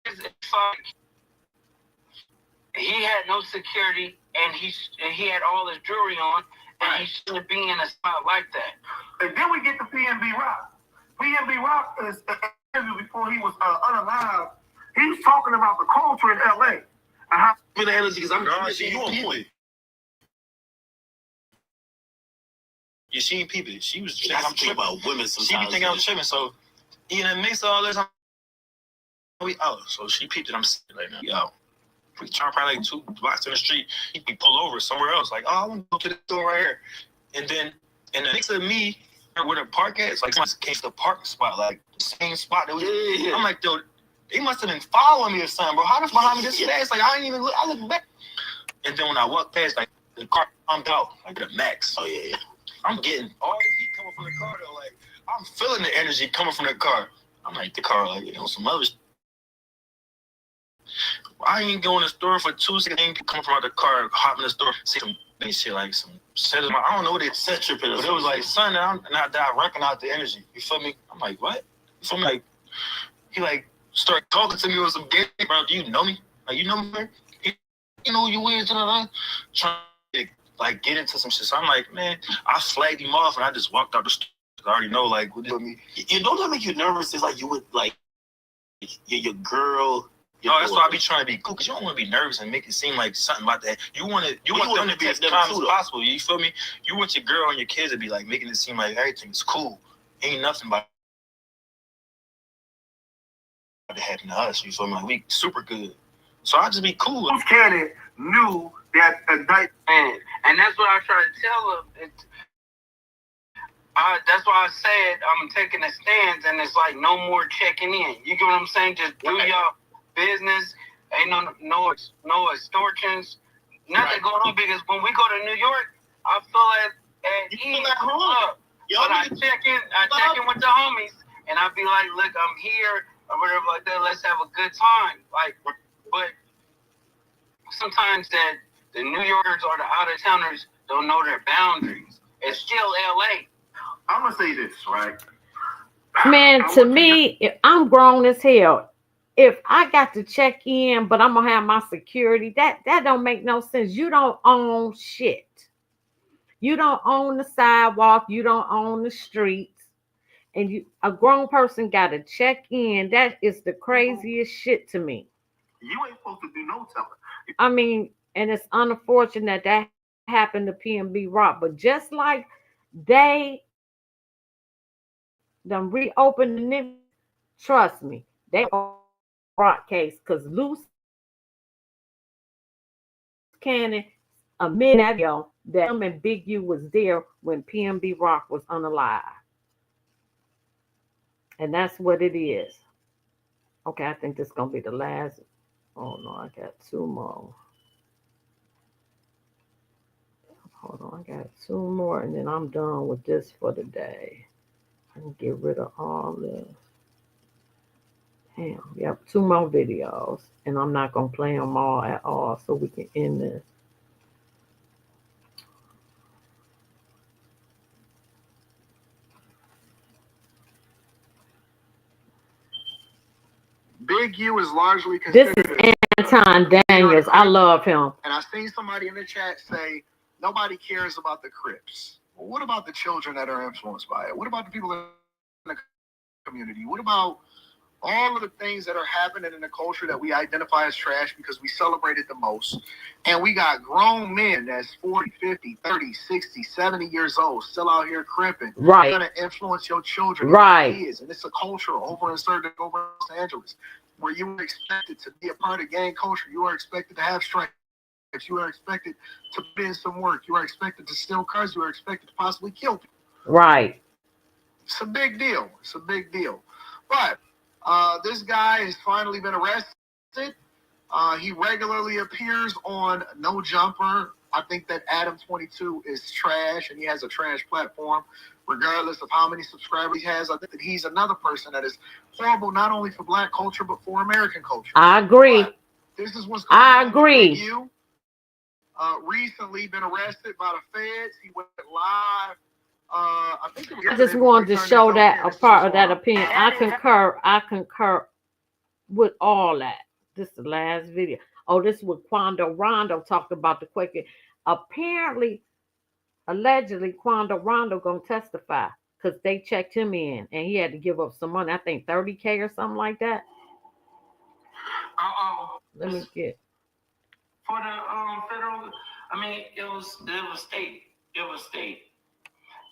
it's like he had no security and he had all his jewelry on. And he shouldn't be in a spot like that.
And then we get to PNB Rock. PNB Rock is an interview before he was unalive. He was talking about the culture in LA. And how the energy, because I'm you on point.
Yeah, she ain't peeping. She was thinking
I'm tripping about women sometimes.
She be thinking I'm tripping. So in the mix of all this, we out. So she peeped it. I'm sitting like, we out. We trying probably like 2 blocks in the street. He pull over somewhere else. Like, oh, I want to go to the store right here. And then in the mix of me, where the park at, it's like someone came to the park spot, like the same spot that was. Yeah. I'm like, dude, they must have been following me or something, bro. How the behind me this fast? Like, I ain't even look. I look back. And then when I walk past, like the car pumped out, like the max.
Oh yeah.
I'm getting all the heat coming from the car though. Like I'm feeling the energy coming from the car. I'm like the car, like some other. I ain't going to the store for 2 seconds. Come from out the car, hop in the store, see some shit like some set. I don't know what it set tripping, but it was like son, and I recognize the energy. You feel me? I'm like, what? You feel me? Like he like start talking to me with some gay, bro. Do you know me? Like you know me? Man? You know who you is? Trying to like get into some shit. So I'm like, man, I flagged him off and I just walked out the store. I already know like what did me.
You know that make you nervous? It's like you would like your girl.
No, that's why I be trying to be cool, because you don't want to be nervous and make it seem like something about that. You want them to be as calm as possible. You feel me? You want your girl and your kids to be like making it seem like everything's cool. Ain't nothing about to happen to us. You feel me? Like we super good. So I just be cool.
Luce Cannon knew that indictment,
and that's what I try to tell him. That's why I said I'm taking a stance, and it's like no more checking in. You get what I'm saying? Just do y'all business. Ain't no extortions. Nothing going on, because when we go to New York, I feel at ease. But I check in with the homies, and I be like, look, I'm here, or whatever like that. Let's have a good time. Like, but sometimes that the New Yorkers or the out of towners don't know their boundaries. It's still LA.
I'm gonna say this, right?
Man, to me, I'm grown as hell. If I got to check in, but I'm gonna have my security, that don't make no sense. You don't own shit. You don't own the sidewalk. You don't own the streets. And a grown person got to check in. That is the craziest shit to me.
You ain't supposed to do no telling.
I mean, and it's unfortunate that happened to PNB Rock, but just like they done reopened the Nipsey, trust me, they Rock case because Luce Cannon admitted that video that him and Big U was there when PNB Rock was unalive. And that's what it is. Okay, I think this is gonna be the last. Oh no, I got two more. Hold on, I got two more, and then I'm done with this for the day. I can get rid of all this. Damn, yep, two more videos, and I'm not gonna play them all at all, so we can end this.
Big U is largely
This
considered.
is Anton Daniels. I love him.
And I seen somebody in the chat say nobody cares about the Crips. Well, what about the children that are influenced by it? What about the people in the community? What about all of the things that are happening in the culture that we identify as trash because we celebrate it the most? And we got grown men that's 40, 50, 30, 60, 70 years old still out here crimping.
Right.
Going to influence your children.
Right.
And kids. And it's a culture over in Los Angeles where you are expected to be a part of gang culture. You are expected to have strength. You are expected to put in some work. You are expected to steal cars. You are expected to possibly kill people.
Right.
It's a big deal. It's a big deal. But this guy has finally been arrested. He regularly appears on No Jumper. I think that Adam 22 is trash, and he has a trash platform, regardless of how many subscribers he has. I think that he's another person that is horrible, not only for Black culture, but for American culture.
I agree.
But this is what's going on.
I agree.
With you. Recently been arrested by the feds. He went live. I
just wanted to show that a part of that opinion. I concur with all that. This is the last video. Oh, this is what Quando Rondo talked about the Quaker. Apparently, allegedly, Quando Rondo gonna testify because they checked him in and he had to give up some money. I think $30K or something like that. Let me get
for the federal. I mean, it was state. It was state.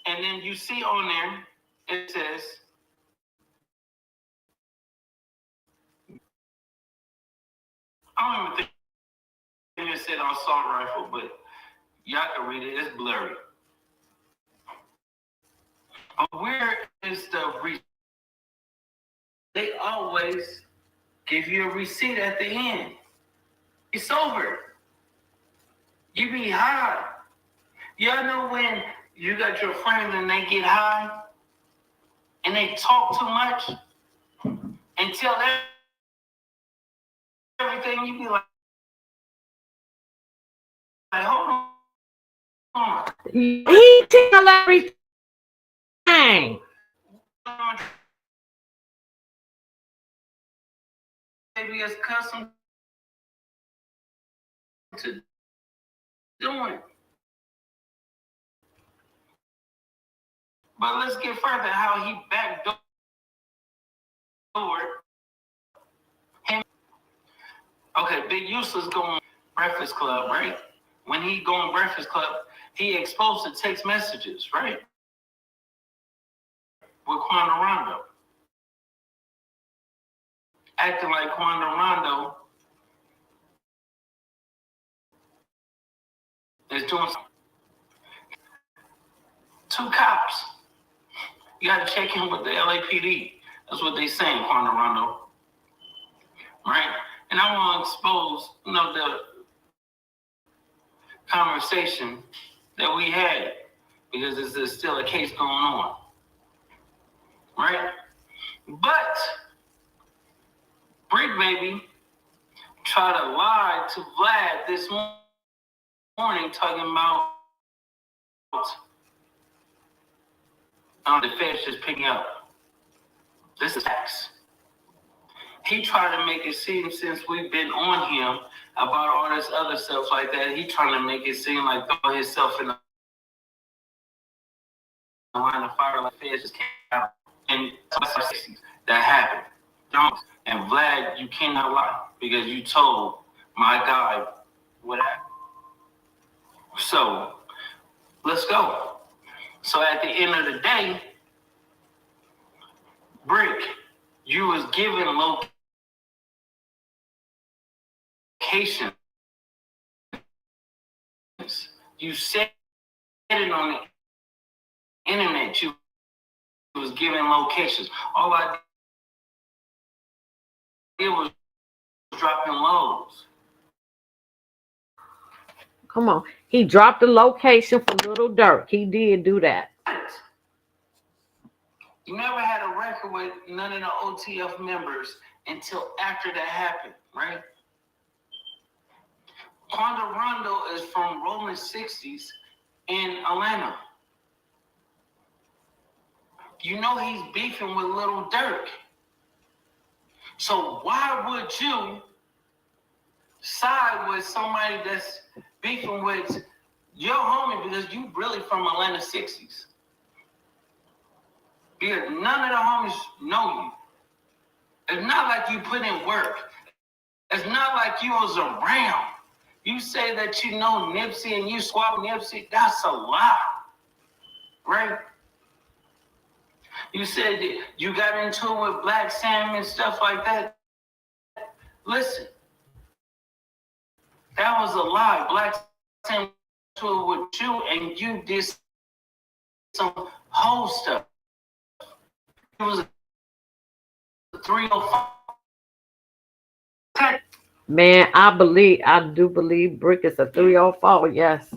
And then you see on there, it says, I don't even think it said assault rifle, but y'all can read it. It's blurry. But where is the receipt? They always give you a receipt at the end. It's over. You be high. Y'all know when you got your friends and they get high and they talk too much and tell everything, you be like hold on.
He tell everything.
Maybe it's custom to doing. But let's get further how he backdoored him. Okay, Big Useless going Breakfast Club, right? When he going Breakfast Club, he exposed the text messages, right? With Quando Rondo. Acting like Quando Rondo is doing something. 2 cops. You got to check in with the LAPD. That's what they saying, Quando Rondo. Right? And I want to expose, the conversation that we had because there's still a case going on. Right? But Bricc Baby tried to lie to Vlad this morning talking about the feds just picking up. This is facts. He tried to make it seem, since we've been on him about all this other stuff like that, he trying to make it seem like throw himself in the line of fire like feds just came out. And that happened. And Vlad, you cannot lie because you told my guy what happened. So let's go. So at the end of the day, Bricc, you was given locations. You said it on the internet. You was given locations. All I did was dropping lows.
Come on. He dropped the location for Little Dirk. He did do that.
You never had a record with none of the OTF members until after that happened, right? Quando Rondo is from Rolling 60s in Atlanta. You know he's beefing with Little Dirk. So why would you side with somebody that's beefing with your homie because you really from Atlanta 60s? Because none of the homies know you. It's not like you put in work. It's not like you was around. You say that you know Nipsey and you swap Nipsey, that's a lie, right? You said that you got into it with Black Sam and stuff like that. Listen, that was a lie. Black Sam to it with you and you did some whole stuff. It was a 305.
Man, I do believe Bricc is a 304, yes.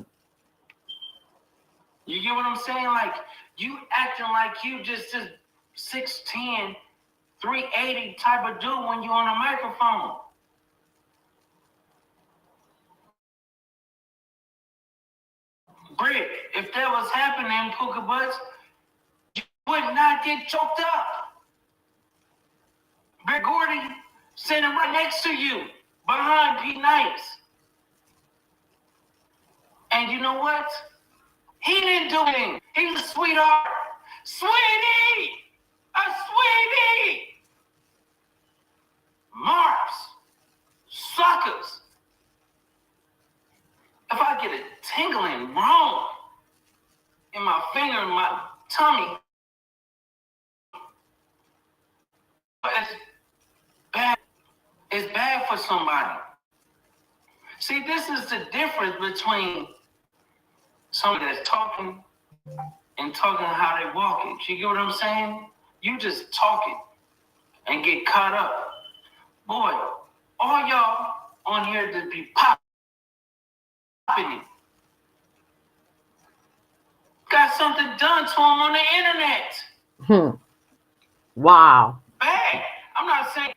You get what I'm saying? Like, you acting like you just 6'10", 380 type of dude when you on a microphone. Bricc, if that was happening, Puka Butts, you would not get choked up. Bricc Gordy sitting right next to you, behind P. Nice. And you know what? He didn't do anything. He's a sweetheart. Sweetie! A sweetie! Marks. Suckers. If I get a tingling wrong in my finger, in my tummy, it's bad. It's bad for somebody. See, this is the difference between somebody that's talking and talking how they walk it. You get what I'm saying? You just talking and get caught up. Boy, all y'all on here to be popping it. Got something done to them on the internet.
Wow.
Bad. I'm not saying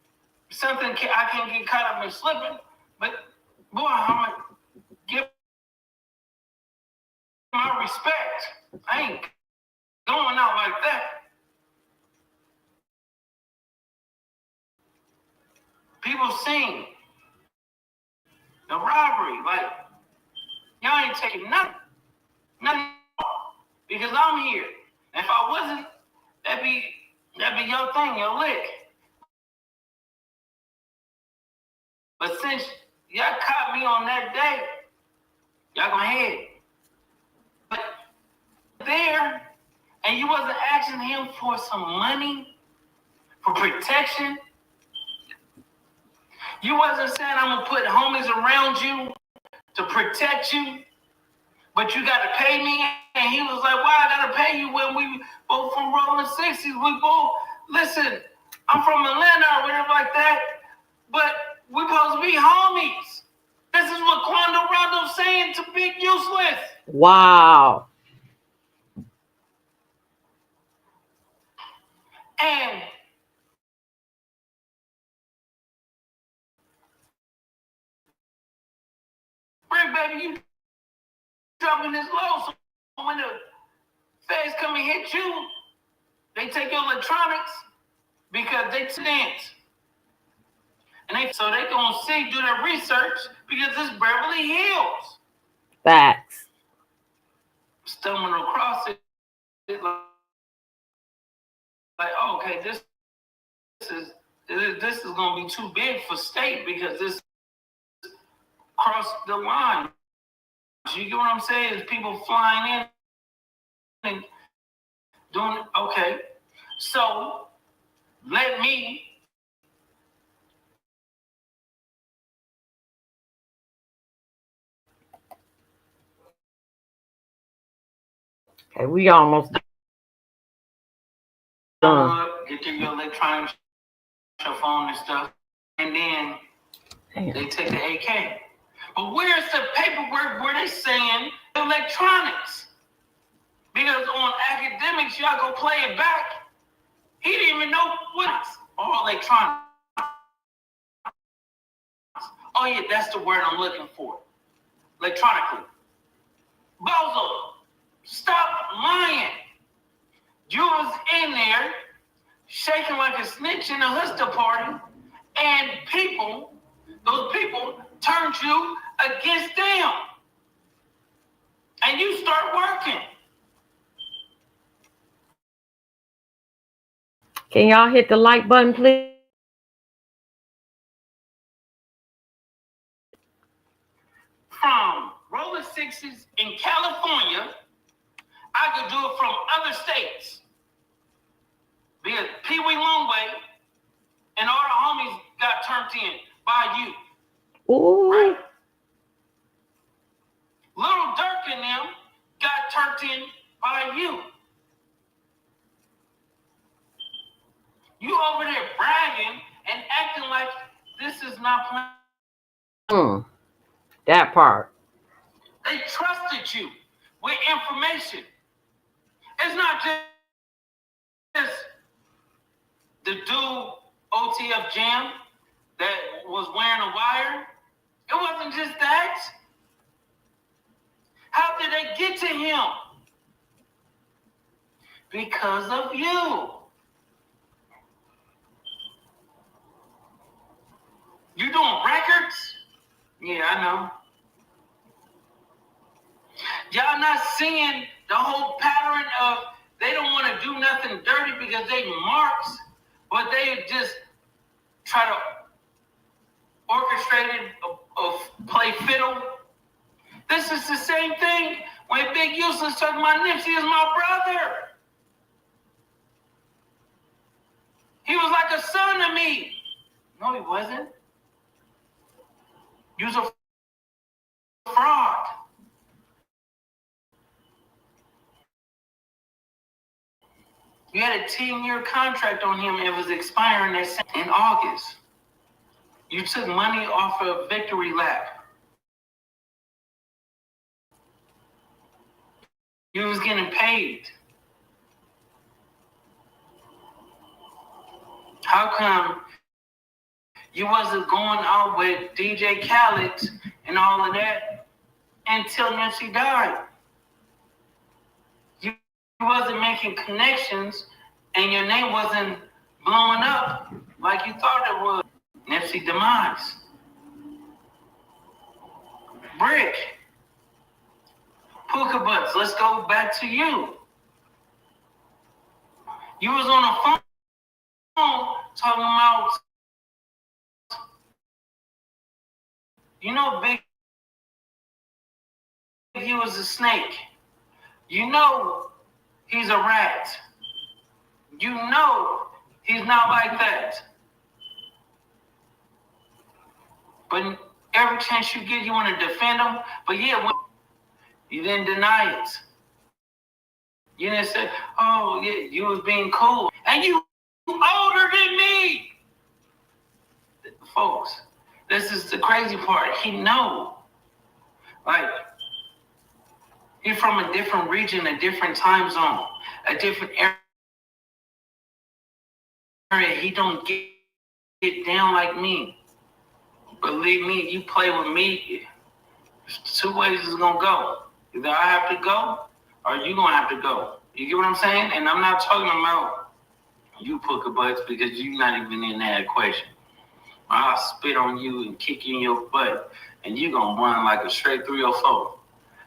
something I can't get caught up in slipping, but boy, I'm gonna give my respect. I ain't going out like that. People sing the robbery, like y'all ain't taking nothing, because I'm here. If I wasn't, that'd be your thing, your lick. But since y'all caught me on that day, y'all gonna head. But there, and you wasn't asking him for some money, for protection. You wasn't saying I'm gonna put homies around you to protect you, but you gotta pay me. And he was like, why I gotta pay you when we both from Rolling 60s? We both, listen, I'm from Atlanta or whatever like that, but we supposed to be homies. This is what Quando Rondo's saying to Big Useless.
Wow.
And Bricc, baby, you dropping this low, so when the feds come and hit you, they take your electronics because they dance. And so they gonna do their research because it's Beverly Hills.
Facts.
Stumbling across it, like, oh, okay, this is This is going to be too big for state because this crossed the line. You get what I'm saying? Is people flying in and doing, okay. So let me
Okay, we almost done.
Get to your electronics, your phone and stuff, and then they take the AK. But where's the paperwork where they saying electronics? Because on academics, y'all go play it back. He didn't even know what's all electronics. Oh yeah, that's the word I'm looking for. Electronically. Bozo, stop lying. You was in there shaking like a snitch in a Husta party, and those people turned you against them. And you start working.
Can y'all hit the like button, please?
From roller sixes in California, I could do it from other states. Because Pee Wee Longway and all the homies got turned in by you.
Ooh.
Right? Little Dirk and them got turned in by you. You over there bragging and acting like this is not playing.
That part.
They trusted you with information. It's not just the dude OTF Jam that was wearing a wire. It wasn't just that. How did they get to him? Because of you. You doing records? Yeah, I know. Y'all not seeing the whole pattern of they don't want to do nothing dirty because they marks, but they just try to orchestrate it, play fiddle. This is the same thing when Big Useless talking about Nipsey is my brother. He was like a son to me. No, he wasn't. You was a fraud. You had a 10-year contract on him. It was expiring in August. You took money off of Victory Lap. You was getting paid. How come you wasn't going out with DJ Khaled and all of that until Nipsey died? You wasn't making connections and your name wasn't blowing up like you thought it would. Nipsey demise. Bricc. Puka Butts, let's go back to you. You was on the phone talking about, you know, Big, he was a snake. You know he's a rat. You know he's not like that. But every chance you get, you want to defend him. But yeah, when you didn't deny it. You didn't say, oh, yeah, you was being cool. And you older than me. Folks, this is the crazy part. He know. Like, you're from a different region, a different time zone, a different area. He don't get down like me. Believe me, you play with me, two ways it's going to go. Either I have to go or you going to have to go. You get what I'm saying? And I'm not talking about you Puka Butts because you're not even in that equation. I'll spit on you and kick you in your butt and you're going to run like a straight 304.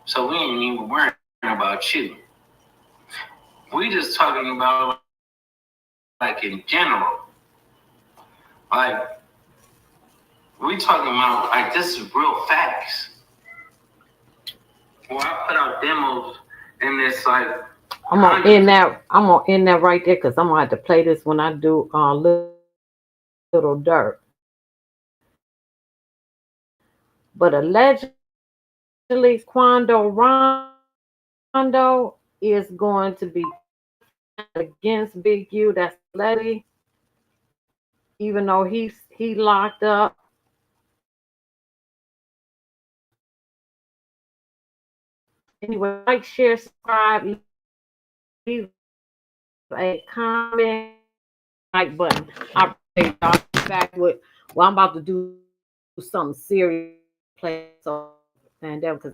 So we ain't even worrying about you. We just talking about like in general. Like, we talking about, like, this is real facts. Well, I put out demos, and it's like, I'm gonna end that right there, because I'm gonna have to play this when I do Little Dirt. But allegedly, Quando Rondo is going to be against Big U. That's allegedly, even though he locked up. Anyway, like, share, subscribe, leave a comment, like button. I'll be back with, well, I'm about to do something serious, play so, and that because